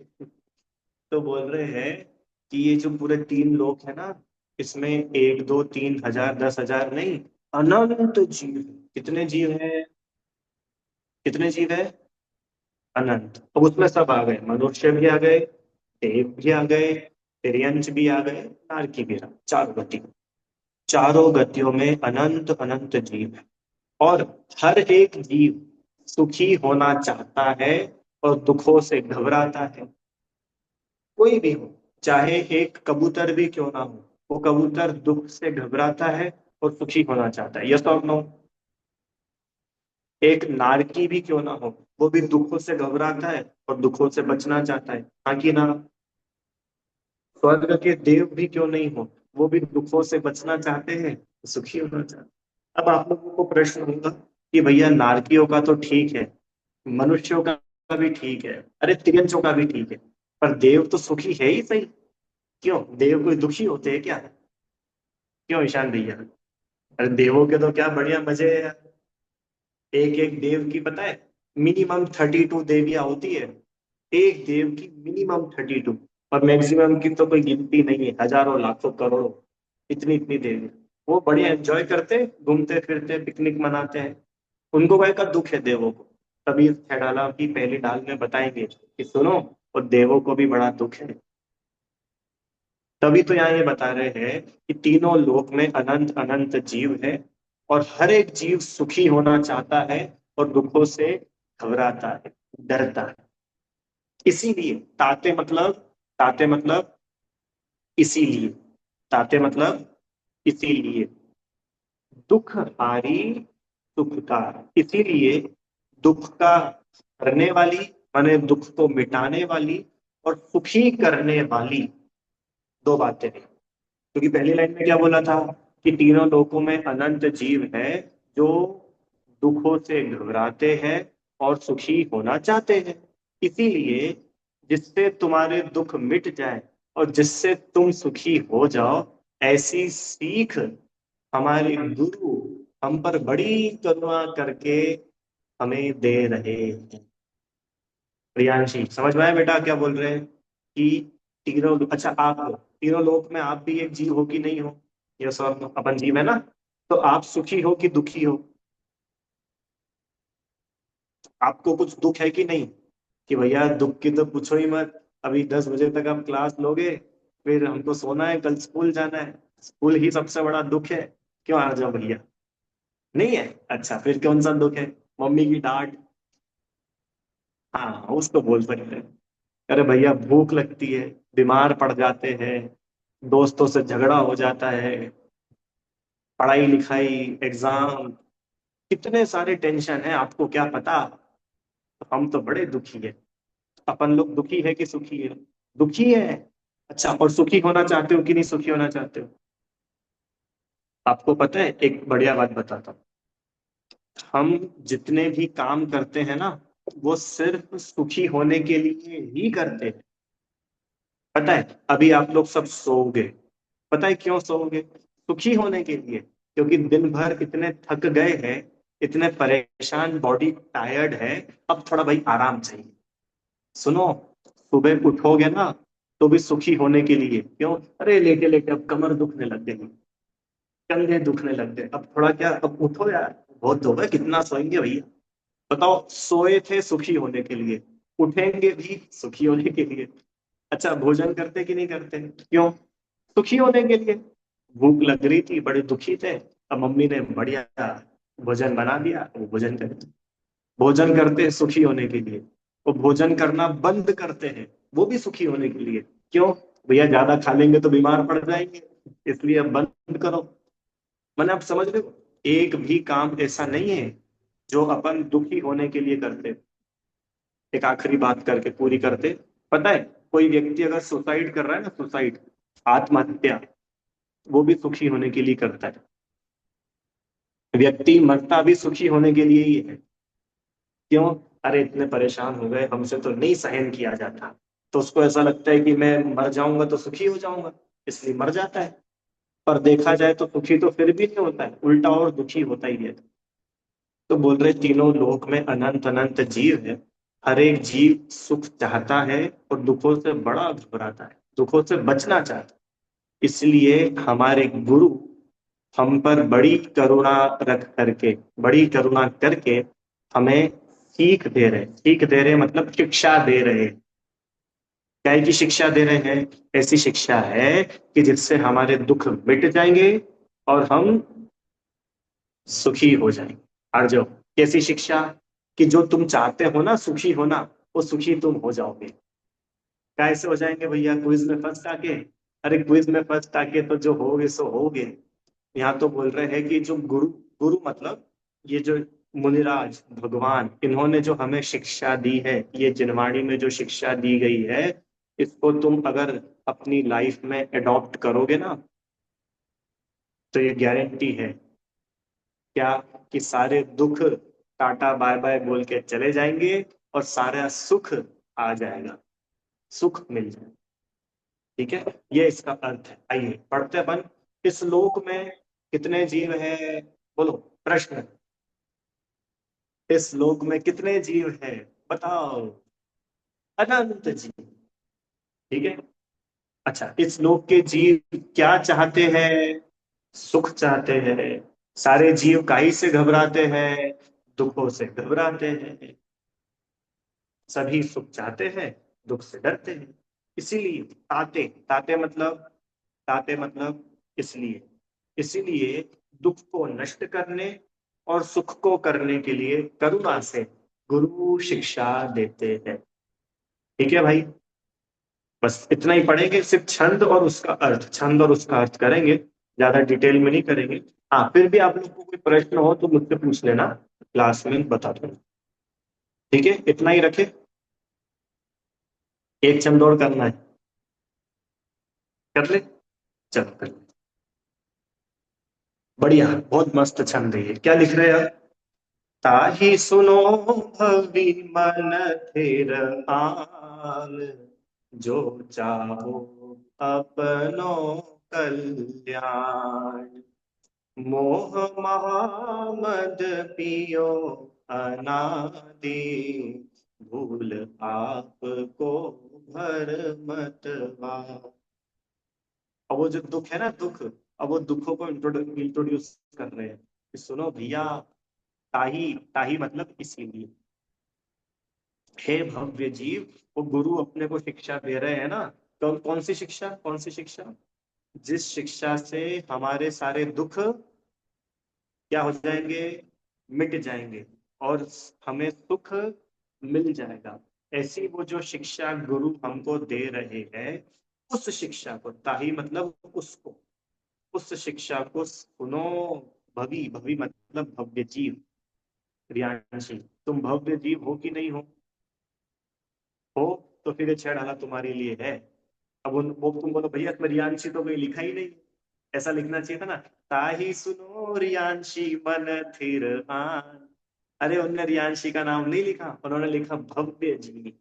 Speaker 1: तो बोल रहे हैं कि ये जो पूरे तीन लोग है ना, इसमें 1, 2, 3 हजार, 10 हजार नहीं, अनंत जीव है। कितने जीव है? कितने जीव है? अनंत। अब उसमें सब आ गए, मनुष्य भी आ गए, देव भी आ गए, तिर्यंच भी आ गए, नारकी भी आ गए। चारों गति, चारों गतियों में अनंत अनंत जीव है। और हर एक जीव सुखी होना चाहता है और दुखों से घबराता है। कोई भी हो, चाहे एक कबूतर भी क्यों ना हो, वो कबूतर दुख से घबराता है और सुखी होना चाहता है। यस और नो? एक नारकी भी क्यों ना हो, वो भी दुखों से घबराता है और दुखों से बचना चाहता है। हाँ कि ना? स्वर्ग के देव भी क्यों नहीं हो, वो भी दुखों से बचना चाहते हैं, सुखी होना चाहते हैं। अब आप लोगों को प्रश्न होगा कि भैया नारकियों का तो ठीक है, मनुष्यों का भी ठीक है, अरे तिरंचों का भी ठीक है, पर देव तो सुखी है ही सही। क्यों, देव कोई दुखी होते हैं क्या? क्यों ईशान भैया? अरे देवों के तो क्या बढ़िया मजे है यार। एक एक देव की पता है, मिनिमम 32 देवियां होती है। एक देव की मिनिमम 32, और मैक्सिमम की तो कोई गिनती नहीं है, हजारों लाखों करोड़ों। इतनी इतनी देवी। वो बढ़िया एंजॉय करते, घूमते फिरते, पिकनिक मनाते हैं। उनको काय का दुख है देवों को? तभी इस छेड़ाला की पहली डाल में बताएंगे कि सुनो, और देवों को भी बड़ा दुख है। तभी तो यहाँ ये बता रहे हैं कि तीनों लोक में अनंत अनंत जीव है, और हर एक जीव सुखी होना चाहता है और दुखों से घबराता है, डरता है। इसीलिए ताते मतलब, ताते मतलब इसीलिए, ताते मतलब इसीलिए, दुख हारी सुखकार। इसीलिए दुख का हरने वाली, माने दुख को मिटाने वाली और सुखी करने वाली दो बातें हैं। क्योंकि पहली लाइन में क्या बोला था कि तीनों लोकों में अनंत जीव है जो दुखों से घबराते हैं और सुखी होना चाहते हैं। इसीलिए जिससे तुम्हारे दुख मिट जाए और जिससे तुम सुखी हो जाओ, ऐसी सीख हमारे गुरु हम पर बड़ी करुणा करके हमें दे रहे हैं। प्रियांशी, समझ में आया बेटा क्या बोल रहे हैं? कि तीनों, अच्छा आप हो तीनों लोक में, आप भी एक जीव हो कि नहीं हो? यस और नो? अपन जीव है ना? तो आप सुखी हो कि दुखी हो? आपको कुछ दुख है कि नहीं? कि भैया दुख की तो पूछो ही मत, अभी 10 बजे तक आप क्लास लोगे, फिर हमको सोना है, कल स्कूल जाना है, स्कूल ही सबसे बड़ा दुख है। क्यों आ जाओ भैया? नहीं है? अच्छा, फिर कौन सा दुख है? मम्मी की डांट। हाँ, उसको बोल सकते हैं। अरे भैया भूख लगती है, बीमार पड़ जाते हैं, दोस्तों से झगड़ा हो जाता है, पढ़ाई लिखाई, एग्जाम, कितने सारे टेंशन है, आपको क्या पता। हम तो बड़े दुखी है। अपन लोग दुखी है कि सुखी है? दुखी है। अच्छा, और सुखी होना चाहते हो कि नहीं सुखी होना चाहते हो? आपको पता है, एक बढ़िया बात बताता हूँ। हम जितने भी काम करते हैं ना, वो सिर्फ सुखी होने के लिए ही करते हैं। पता है, अभी आप लोग सब सोओगे, पता है क्यों सोओगे? सुखी होने के लिए, क्योंकि दिन भर इतने थक गए हैं, इतने परेशान, बॉडी टायर्ड है, अब थोड़ा भाई आराम चाहिए। सुनो, सुबह उठोगे ना, तो भी सुखी होने के लिए। क्यों? अरे लेटे लेटे अब कमर दुखने लग गई, कंधे दुखने लग गए, अब थोड़ा क्या, अब उठो यार, बहुत हो गया, कितना सोएंगे भैया। बताओ, सोए थे सुखी होने के लिए, उठेंगे भी सुखी होने के लिए। अच्छा, भोजन करते कि नहीं करते? क्यों? सुखी होने के लिए। भूख लग रही थी, बड़े दुखी थे, अब मम्मी ने बढ़िया भोजन बना दिया, वो भोजन करते। भोजन करते हैं सुखी होने के लिए। वो भोजन करना बंद करते हैं, वो भी सुखी होने के लिए। क्यों? भैया ज्यादा खा लेंगे तो बीमार पड़ जाएंगे, इसलिए अब बंद करो। मैंने, आप समझ रहे हो? एक भी काम ऐसा नहीं है जो अपन दुखी होने के लिए करते। एक आखिरी बात करके पूरी करते। पता है, कोई व्यक्ति अगर सुसाइड कर रहा है ना, सुसाइड, आत्महत्या, वो भी सुखी होने के लिए करता है। व्यक्ति मरता भी सुखी होने के लिए ही है। क्यों? अरे इतने परेशान हो गए, हमसे तो नहीं सहन किया जाता, तो उसको ऐसा लगता है कि मैं मर जाऊंगा तो सुखी हो जाऊंगा, इसलिए मर जाता है। पर देखा जाए तो सुखी तो फिर भी नहीं होता है, उल्टा और दुखी होता ही है। तो बोल रहे तीनों लोक में अनंत अनंत जीव है, हर एक जीव सुख चाहता है और दुखों से बड़ा घबराता है, दुखों से बचना चाहता है। इसलिए हमारे गुरु हम पर बड़ी करुणा रख करके, बड़ी करुणा करके हमें सीख दे रहे, सीख दे रहे मतलब शिक्षा दे रहे। क्या की शिक्षा दे रहे हैं? ऐसी शिक्षा है कि जिससे हमारे दुख मिट जाएंगे और हम सुखी हो जाएंगे। और जो, कैसी शिक्षा? कि जो तुम चाहते हो ना सुखी होना, वो सुखी तुम हो जाओगे। कैसे हो जाएंगे भैया? क्विज में फर्स्ट आके? अरे क्विज में फर्स्ट आके तो जो होगे सो होगे। यहाँ तो बोल रहे हैं कि जो गुरु, गुरु मतलब ये जो मुनिराज भगवान, इन्होंने जो हमें शिक्षा दी है, ये जिनवाणी में जो शिक्षा दी गई है, इसको तुम अगर अपनी लाइफ में अडॉप्ट करोगे ना, तो ये गारंटी है क्या, कि सारे दुख टाटा बाय बाय बोल के चले जाएंगे और सारा सुख आ जाएगा, सुख मिल जाएगा। ठीक है, ये इसका अर्थ है। आइए पढ़ते हैं अपन। इस लोक में कितने जीव हैं? बोलो, प्रश्न। इस लोक में कितने जीव हैं? बताओ। अनंत जीव। ठीक है। अच्छा, इस लोक के जीव क्या चाहते हैं? सुख चाहते हैं। सारे जीव काहे से घबराते हैं? दुखों से घबराते हैं। सभी सुख चाहते हैं, दुख से डरते हैं। इसीलिए ताते, ताते मतलब, ताते मतलब इसलिए, इसीलिए दुख को नष्ट करने और सुख को करने के लिए करुणा से गुरु शिक्षा देते हैं। ठीक है भाई, बस इतना ही पढ़ेंगे, सिर्फ छंद और उसका अर्थ, छंद और उसका अर्थ करेंगे, ज्यादा डिटेल में नहीं करेंगे। हाँ, फिर भी आप लोग को कोई प्रश्न हो तो मुझसे पूछ लेना, क्लास में बता दूंगा। ठीक है, इतना ही रखे। एक छंद और करना है, कर ले। चलो कर ले। बढ़िया, बहुत मस्त छंद है ये। क्या लिख रहे हैं? ताहि सुनो भवि मन थिर आन, जो चाहो अपनो कल्याण। मोह महामद पियो अनादि, भूल आपको भर मत। अब वो जो दुख है ना, दुख, अब वो दुखों को इंट्रोड्यूस कर रहे हैं कि सुनो भैया, ताही, ताही मतलब इसीलिए, हे भव्य जीव, वो गुरु अपने को शिक्षा दे रहे हैं ना। तो कौन सी शिक्षा, कौन सी शिक्षा? जिस शिक्षा से हमारे सारे दुख क्या हो जाएंगे, मिट जाएंगे, और हमें सुख मिल जाएगा। ऐसी वो जो शिक्षा गुरु हमको दे रहे हैं, उस शिक्षा को, ताही मतलब उसको, उस शिक्षा को सुनो। भवि, भवि मतलब भव्य जीव। प्रियांशी, तुम भव्य जीव हो कि नहीं हो? हो, तो फिर ये छह ढाला तुम्हारे लिए है। अब उन वो तुम बोलो भैया इसमें रियांशी तो कोई लिखा ही नहीं। ऐसा लिखना चाहिए था ना, ताही सुनो रियांशी मन थिर आन। अरे उनने रियांशी का नाम नहीं लिखा, उन्होंने लिखा भव्य जी।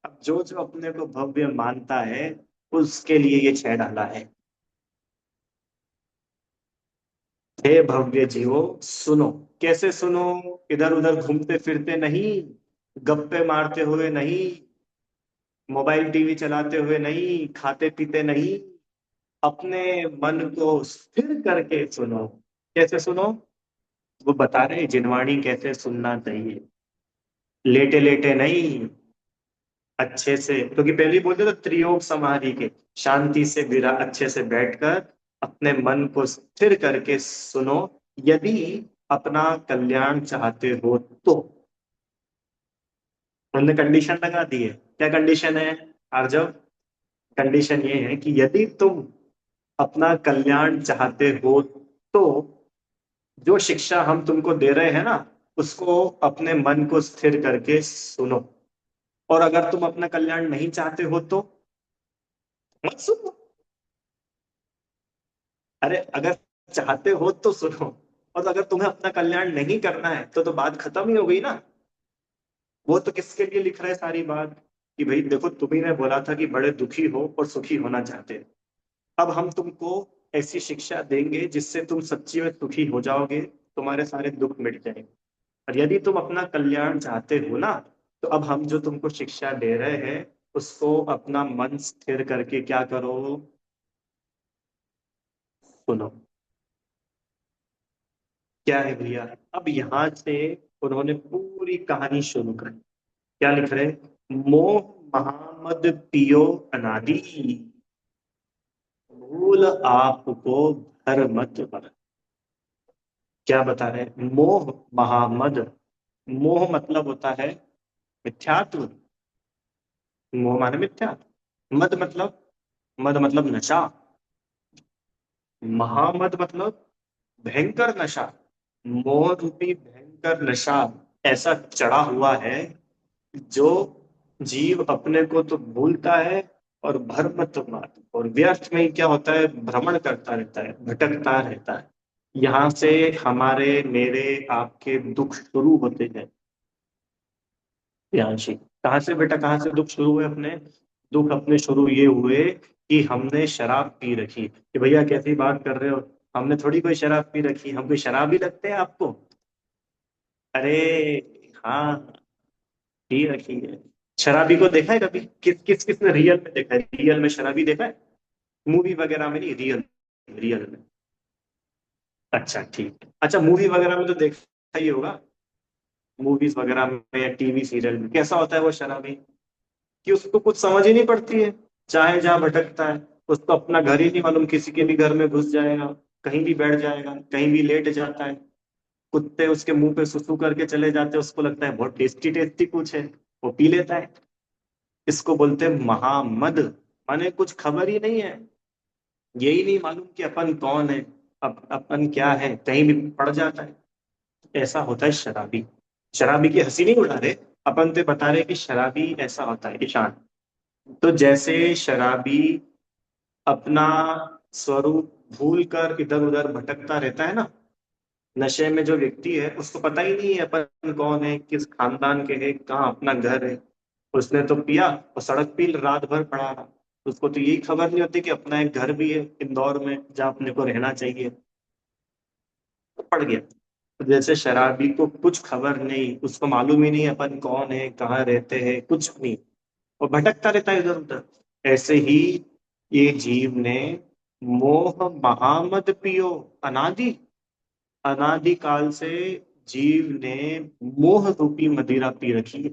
Speaker 1: अब जो जो अपने को भव्य मानता है, उसके लिए ये छह डाला है। हे भव्य जीवो, सुनो। कैसे सुनो? इधर उधर घूमते फिरते नहीं, गप्पे मारते हुए नहीं, मोबाइल टीवी चलाते हुए नहीं, खाते पीते नहीं, अपने मन को स्थिर करके सुनो। कैसे सुनो? वो बता रहे हैं जिनवाणी कैसे सुनना चाहिए। लेटे लेटे नहीं, अच्छे से, क्योंकि पहले ही बोलते तो त्रियोग समाधि के, शांति से विरा अच्छे से बैठकर अपने मन को स्थिर करके सुनो। यदि अपना कल्याण चाहते हो तो। उन्होंने कंडीशन लगा दी है। क्या कंडीशन है आर्जव? कंडीशन ये है कि यदि तुम अपना कल्याण चाहते हो तो जो शिक्षा हम तुमको दे रहे हैं ना, उसको अपने मन को स्थिर करके सुनो। और अगर तुम अपना कल्याण नहीं चाहते हो तो मत सुनो। अरे अगर चाहते हो तो सुनो, और अगर तुम्हें अपना कल्याण नहीं करना है तो बात खत्म ही हो गई ना। वो तो किसके लिए लिख रहा है सारी बात, कि भाई देखो तुम्ही ने बोला था कि बड़े दुखी हो और सुखी होना चाहते हो। अब हम तुमको ऐसी शिक्षा देंगे जिससे तुम सच्ची में सुखी हो जाओगे, तुम्हारे सारे दुख मिट जाएंगे। और यदि तुम अपना कल्याण चाहते हो ना, तो अब हम जो तुमको शिक्षा दे रहे हैं, उसको अपना मन स्थिर करके क्या करो, सुनो। क्या है भैया? अब यहाँ से उन्होंने पूरी कहानी शुरू कर। क्या लिख रहे? मोह महामद पियो अनादि, भूल आपको भर मत बर। क्या बता रहे? मोह महामद। मोह मतलब होता है मिथ्यात्व। मोह माने मिथ्यात्व। मद मतलब, मद मतलब नशा। महामद मतलब भयंकर नशा। मोह रूपी भयंकर नशा ऐसा चढ़ा हुआ है, जो जीव अपने को तो भूलता है, और भ्रमत मार्ग और व्यर्थ में ही क्या होता है, भ्रमण करता रहता है, भटकता रहता है। यहाँ से हमारे मेरे आपके दुख शुरू होते हैं। यांशी, कहाँ से बेटा, कहाँ से दुख शुरू हुए अपने? दुख अपने शुरू ये हुए कि हमने शराब पी रखी। कि भैया कैसी बात कर रहे हो, हमने थोड़ी कोई शराब पी रखी, हम कोई शराब ही लगते हैं आपको? अरे हाँ, पी रखी है। शराबी को देखा है कभी? किसने रियल में देखा है, रियल में शराबी देखा है? मूवी वगैरह में नहीं, रियल, रियल में। अच्छा ठीक है, अच्छा मूवी वगैरह में तो देखा ही होगा। मूवीज वगैरह में या टीवी सीरियल में कैसा होता है वो शराबी, कि उसको कुछ समझ ही नहीं पड़ती है, चाहे जहाँ भटकता है। उसको अपना घर ही नहीं मालूम, किसी के भी घर में घुस जाएगा, कहीं भी बैठ जाएगा, कहीं भी लेट जाता है। कुत्ते उसके मुंह पे सुसु करके चले जाते हैं, उसको लगता है बहुत टेस्टी टेस्टी कुछ है, वो पी लेता है। इसको बोलते हैं महामद। माने कुछ खबर ही नहीं है, यही नहीं मालूम कि अपन कौन है, अपन क्या है, कहीं भी पड़ जाता है। ऐसा होता है शराबी। शराबी की हंसी नहीं उड़ा रहे, अपन तो बता रहे कि शराबी ऐसा होता है ईशान। तो जैसे शराबी अपना स्वरूप भूल कर इधर उधर भटकता रहता है ना, नशे में जो व्यक्ति है उसको पता ही नहीं है अपन कौन है, किस खानदान के है, कहाँ अपना घर है। उसने तो पिया और सड़क पे रात भर पड़ा रहा। उसको तो यही खबर नहीं होती कि अपना एक घर भी है इंदौर में जहाँ अपने को रहना चाहिए, तो पड़ गया। तो जैसे शराबी को कुछ खबर नहीं, उसको मालूम ही नहीं अपन कौन है, कहाँ रहते हैं, कुछ नहीं, वो भटकता रहता है इधर उधर। ऐसे ही ये जीव ने मोह महामद पियो अनादि, अनादि काल से जीव ने मोह रूपी मदिरा पी रखी है।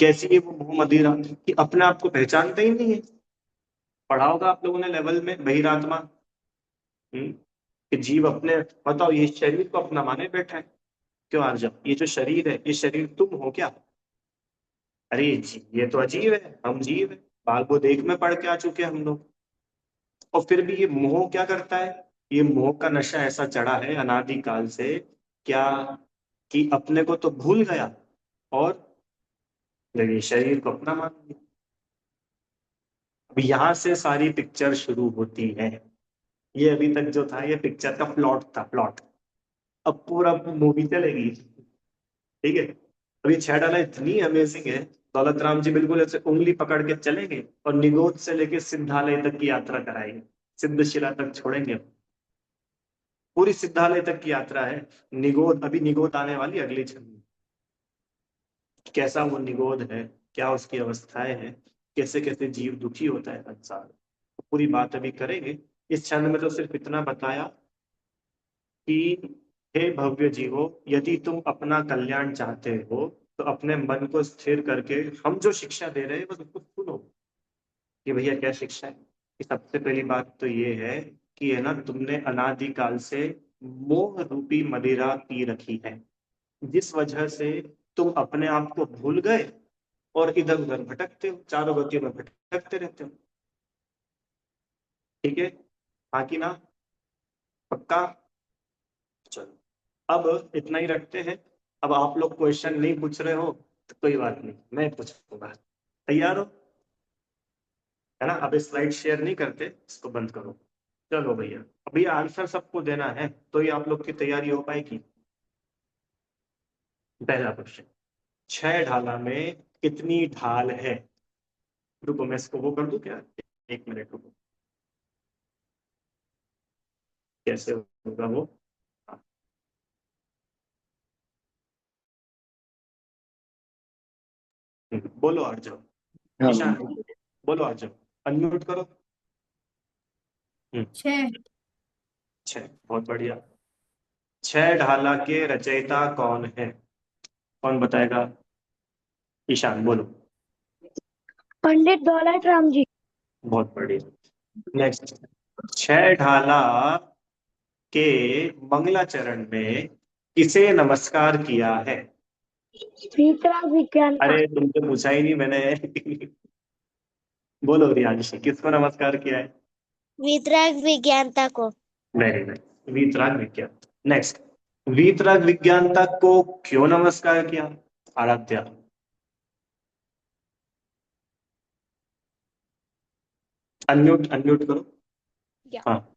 Speaker 1: कैसी है वो मोह मदिरा कि अपने आप को पहचानता ही नहीं है। पढ़ा होगा आप लोगों ने लेवल में बहिरात्मा। कि जीव अपने, बताओ ये शरीर को अपना माने बैठा है। क्यों आर्जव, ये जो शरीर है ये शरीर तुम हो क्या? अरे ये तो अजीब है, हम जीव है। बाल को देख में पढ़ के आ चुके हैं हम लोग। और फिर भी ये मोह क्या करता है? ये मोह का नशा ऐसा चढ़ा है अनादि काल से, क्या, कि अपने को तो भूल गया और ये शरीर को अपना मान लिया। अब यहाँ से सारी पिक्चर शुरू होती है। ये अभी तक जो था ये पिक्चर का प्लॉट था, प्लॉट। अब पूरा मूवी चलेगी। ठीक है। अभी छह डाला इतनी अमेजिंग है। दौलत राम जी बिल्कुल ऐसे उंगली पकड़ के चलेंगे और निगोद से लेके सिद्धालय तक की यात्रा कराएंगे। सिद्धशिला तक छोड़ेंगे। पूरी सिद्धालय तक की यात्रा है। निगोद, अभी निगोद आने वाली अगली छवि। कैसा वो निगोद है, क्या उसकी अवस्थाएं हैं, कैसे कैसे जीव दुखी होता है संसार, पूरी बात अभी करेंगे। इस क्षण में तो सिर्फ इतना बताया कि हे भव्य जीवो, यदि तुम अपना कल्याण चाहते हो तो अपने मन को स्थिर करके हम जो शिक्षा दे रहे हैं बस उसको सुनो। कि भैया क्या शिक्षा है? कि सबसे पहली बात तो ये है कि है ना, तुमने अनादि काल से मोह रूपी मदिरा पी रखी है, जिस वजह से तुम अपने आप को भूल गए और इधर उधर भटकते हो, चारों गतियों में भटकते रहते हो। ठीक है? हाँ कि ना? पक्का? चलो, अब इतना ही रखते हैं। अब आप लोग क्वेश्चन नहीं पूछ रहे हो तो कोई बात नहीं, मैं पूछूंगा। तैयार हो? है ना? अब स्लाइड शेयर नहीं करते, इसको बंद करो। चलो भैया, अभी आंसर सबको देना है तो ये आप लोग की तैयारी हो पाएगी। पहला क्वेश्चन, छह ढाला में कितनी ढाल है? रुको मैं इसको वो कर दूं क्या? एक मिनट रुको। कैसे होगा वो? हाँ, बोलो अर्जुन।
Speaker 2: हाँ।
Speaker 1: ईशान, बोलो अर्जुन। अनम्यूट करो। हम्म,
Speaker 3: 6।
Speaker 1: छह, बहुत बढ़िया। छह ढाला के रचयिता कौन है? कौन बताएगा? ईशान बोलो।
Speaker 3: पंडित दौलत राम जी।
Speaker 1: बहुत बढ़िया। नेक्स्ट, छह ढाला के मंगलाचरण में किसे नमस्कार किया है?
Speaker 3: तीसरा विज्ञान का।
Speaker 1: अरे तुमसे पूछा ही नहीं मैंने। बोलो रियांशी, किसको नमस्कार किया है?
Speaker 3: वितरक विज्ञानता को।
Speaker 1: वेरी नाइस, वीतराग विज्ञान। नेक्स्ट, वीतराग विज्ञानता को क्यों नमस्कार किया? आराध्या। अनम्यूट, अनम्यूट करो।
Speaker 4: या
Speaker 1: हाँ।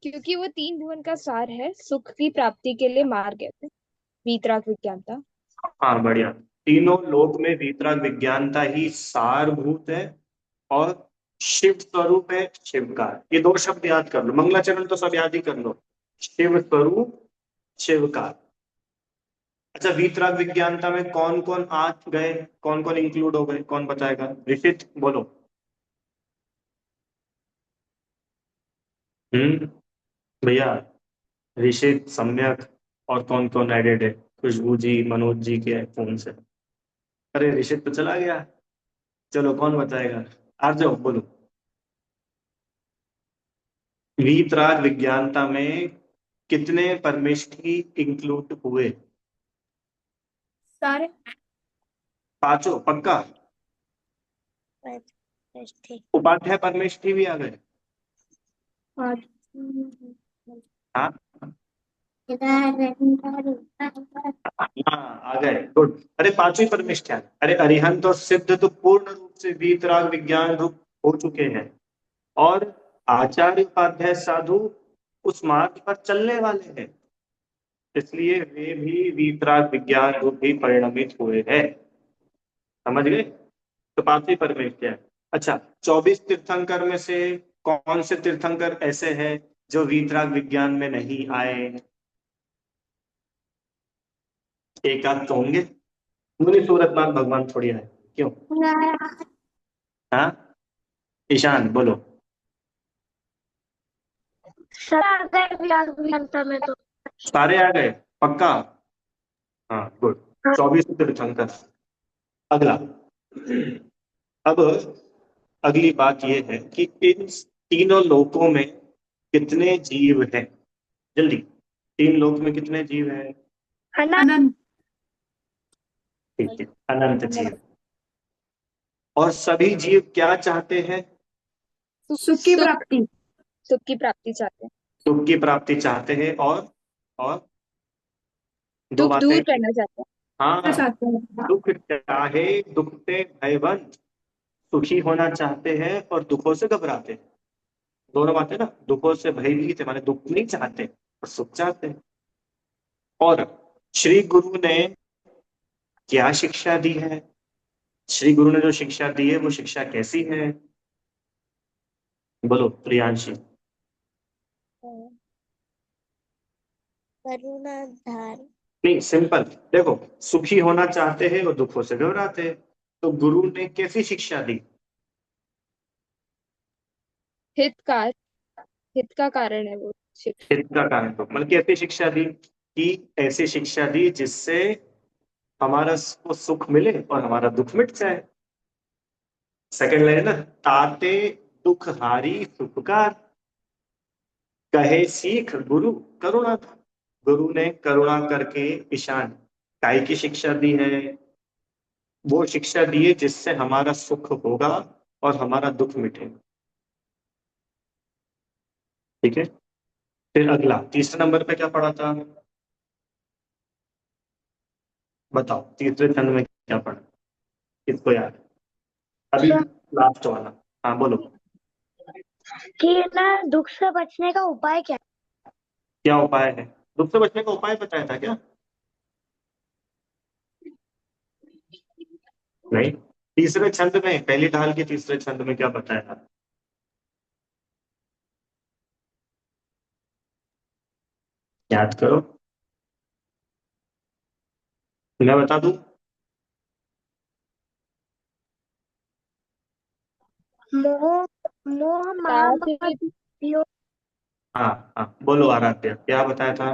Speaker 4: क्योंकि वो तीन भुवन का सार है, सुख की प्राप्ति के लिए मार्ग है। वीतराग विज्ञानता।
Speaker 1: हाँ बढ़िया। तीनों लोक में वीतराग विज्ञानता ही सारभूत है और शिव स्वरूप है, शिवकार। ये दो शब्द याद कर लो, मंगलाचरण तो सब याद ही कर लो। शिव स्वरूप, शिवकार। अच्छा, वीतराग विज्ञानता में कौन कौन आ गए, कौन कौन इंक्लूड हो गए, कौन बताएगा? ऋषित बोलो। भैया, ऋषित, सम्यक, और कौन कौन एडेड है? खुशबू जी, मनोज जी के फोन से। अरे ऋषित तो चला गया। चलो कौन बताएगा? आ जाओ बोलो। वीतराग विज्ञानता में कितने परमेष्ठी इंक्लूड हुए?
Speaker 3: सारे।
Speaker 1: पांचों पक्का? उपाध्याय परमेष्ठी भी आ गए?
Speaker 3: पाँच।
Speaker 1: हाँ हाँ, आ गए, गुड। अरे पांचों ही परमेष्ठी आ गए। अरे अरिहंत और सिद्ध तो पूर्ण रूप से वीतराग विज्ञान रूप हो चुके हैं, और आचार्य उपाध्याय साधु उस मार्ग पर चलने वाले हैं, इसलिए वे भी वीतराग विज्ञान रूप ही परिणमित हुए हैं। समझ गए? तो पांचवी परमेष्ठी है। अच्छा, 24 तीर्थंकर में से कौन से तीर्थंकर ऐसे हैं जो वीतराग विज्ञान में नहीं आए? एक आध तो होंगे। मुनि सूरतनाथ भगवान थोड़ी आए, क्यों? हाँ, ईशान बोलो।
Speaker 3: सारे विज्ञानता में तो।
Speaker 1: सारे आ गए? पक्का? हाँ गुड। 24 तीर्थंकर। अगला। अब अगली बात यह है कि इन तीनों लोकों में कितने जीव हैं? जल्दी, तीन लोक में कितने जीव हैं?
Speaker 3: अनंत।
Speaker 2: अनंत।
Speaker 1: ठीक है, अनंत जीव। और सभी जीव क्या चाहते हैं?
Speaker 2: सुख की
Speaker 4: सुख
Speaker 2: प्राप्ति।
Speaker 4: सुख की प्राप्ति चाहते हैं।
Speaker 1: सुख की प्राप्ति चाहते हैं, और दो
Speaker 4: दुख
Speaker 1: बातें।
Speaker 4: दूर करना चाहते
Speaker 1: हाँ,
Speaker 2: चाहते हैं।
Speaker 1: दुख चाहे दुख से भयबंद, सुखी होना चाहते हैं और दुखों से घबराते हैं। दोनों बातें ना, दुखों से भयभीत है माने दुख नहीं चाहते और सुख चाहते हैं। और श्री गुरु ने क्या शिक्षा दी है? श्री गुरु ने जो शिक्षा दी है वो शिक्षा कैसी है? बोलो प्रियांशी।
Speaker 4: हैं।
Speaker 3: करुणा धार।
Speaker 1: नहीं, सिंपल। देखो, सुखी होना चाहते हैं और दुखों से घबराते हैं, तो गुरु ने कैसी शिक्षा दी?
Speaker 4: हितकार हित का कारण है वो शिक्षा।
Speaker 1: हित का कारण, तो मतलब कैसी शिक्षा दी? कि ऐसी शिक्षा दी जिससे हमारा को सुख मिले और हमारा दुख मिट जाए। सेकंड लाइन ना, ताते दुख हारी सुखकार, कहे सीख गुरु करुणा था। गुरु ने करुणा करके ईशान काय की शिक्षा दी है? वो शिक्षा दी है जिससे हमारा सुख होगा और हमारा दुख मिटेगा। ठीक है। फिर अगला तीसरे नंबर पे क्या पढ़ा था? बताओ, तीसरे छंद में क्या पढ़ा? किसको याद है? अभी लास्ट वाला। हाँ बोलो।
Speaker 3: कि ना दुख से बचने का उपाय क्या
Speaker 1: क्या उपाय है? दुख से बचने का उपाय बताया था क्या? नहीं। तीसरे छंद में, पहली ढाल के तीसरे छंद में क्या बताया था? याद करो, मैं बता दूं?
Speaker 3: है? मोह मोह
Speaker 4: ताते
Speaker 3: महामद योग।
Speaker 1: हाँ हाँ, बोलो आराध्य, क्या बताया था?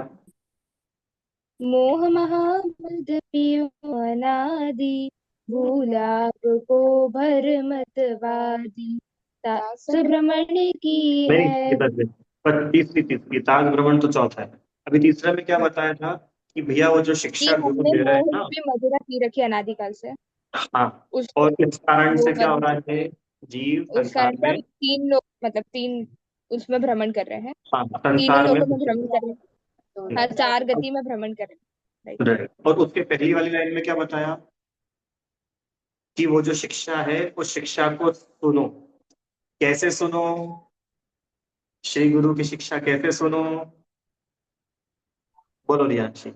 Speaker 4: मोह महामद पियो अनादि, भूलाप को भर मत वादी, तास भ्रमण की
Speaker 1: नहीं,
Speaker 4: है।
Speaker 1: इधर देखो। पर तीसरी तीसरी ताग भ्रमण तो चौथा है। अभी तीसरा में क्या बताया था? कि भैया वो जो
Speaker 4: कि
Speaker 1: शिक्षा गुरु
Speaker 4: हमने
Speaker 1: दे रहे हैं
Speaker 4: मोह
Speaker 1: ना।
Speaker 4: रूपी मदिरा पी रखी है अनादिकाल से,
Speaker 1: हाँ।
Speaker 4: उसको
Speaker 1: और इस कारण
Speaker 4: वो
Speaker 1: से क्या हो
Speaker 4: बंद।
Speaker 1: रहा है? जीव
Speaker 4: उस कारण
Speaker 1: संसार
Speaker 4: से
Speaker 1: में।
Speaker 4: हम तीन लोग मतलब तीन उसमें भ्रमण कर रहे हैं।
Speaker 1: हाँ,
Speaker 4: तीनों
Speaker 1: संसार में।
Speaker 4: लोगों में भ्रमण कर रहे हैं। हाँ, चार गति में भ्रमण कर रहे हैं। राइट।
Speaker 1: और उसके पहली वाली लाइन में क्या बताया? कि वो जो शिक्षा है उस शिक्षा को सुनो। कैसे सुनो? श्री गुरु की शिक्षा कैसे सुनो? बोलो रियांशी।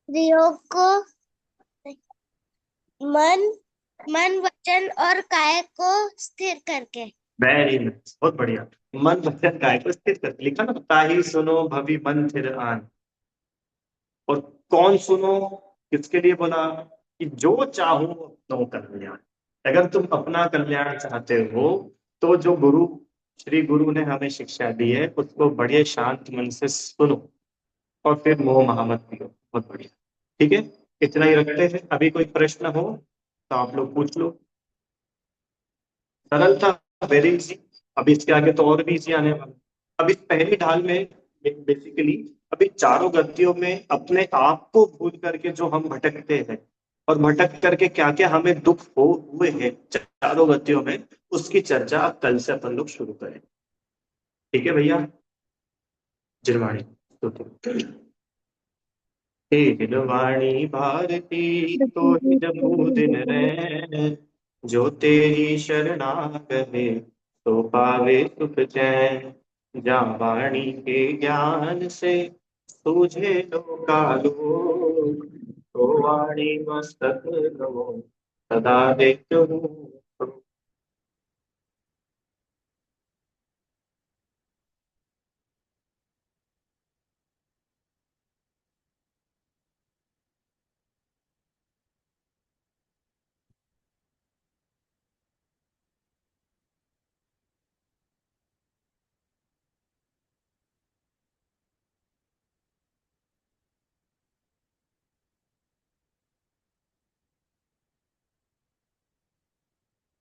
Speaker 3: योग को मन मन वचन और काय को स्थिर करके।
Speaker 1: वेरी नाइस, बहुत बढ़िया। मन वचन काय को स्थिर कर लिखा ना, ताही सुनो भवी मन थिर आन। और कौन सुनो? किसके लिए बोला? कि जो चाहो तो कल्याण। अगर तुम अपना कल्याण चाहते हो तो जो गुरु, श्री गुरु ने हमें शिक्षा दी है उसको बड़े शांत मन से सुनो और फिर मोह महामत पियो। बहुत बढ़िया। ठीक है, इतना ही रखते हैं। अभी कोई प्रश्न हो तो आप लोग पूछ लो। सरल था, वेरी इजी। अभी इसके आगे तो और भी इजी आने वाला। अभी पहली ढाल में बेसिकली अभी चारों गतियों में अपने आप को भूल करके जो हम भटकते हैं और भटक करके क्या क्या हमें दुख हो हुए हैं चारों गतियों में, उसकी चर्चा अब कल से अपन लोग शुरू करें। ठीक है भैया? जिरवाणी तो हे हिरवाणी भारती तो ही जम्मू दिन रैन, जो तेरी शरणागत तो पावे सुख चैन, जा वाणी के ज्ञान से सूझे लोकालोक, तो वाणी मस्तक लो सदा देखूं।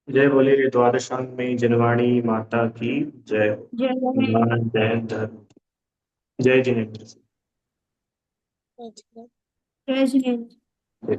Speaker 1: जय बोले द्वादशांग जनवाणी माता की जय हो।
Speaker 2: जय
Speaker 1: मान जय धर्म। जय जिनेन्द्र सिंह।
Speaker 2: जय जिनेन्द्र।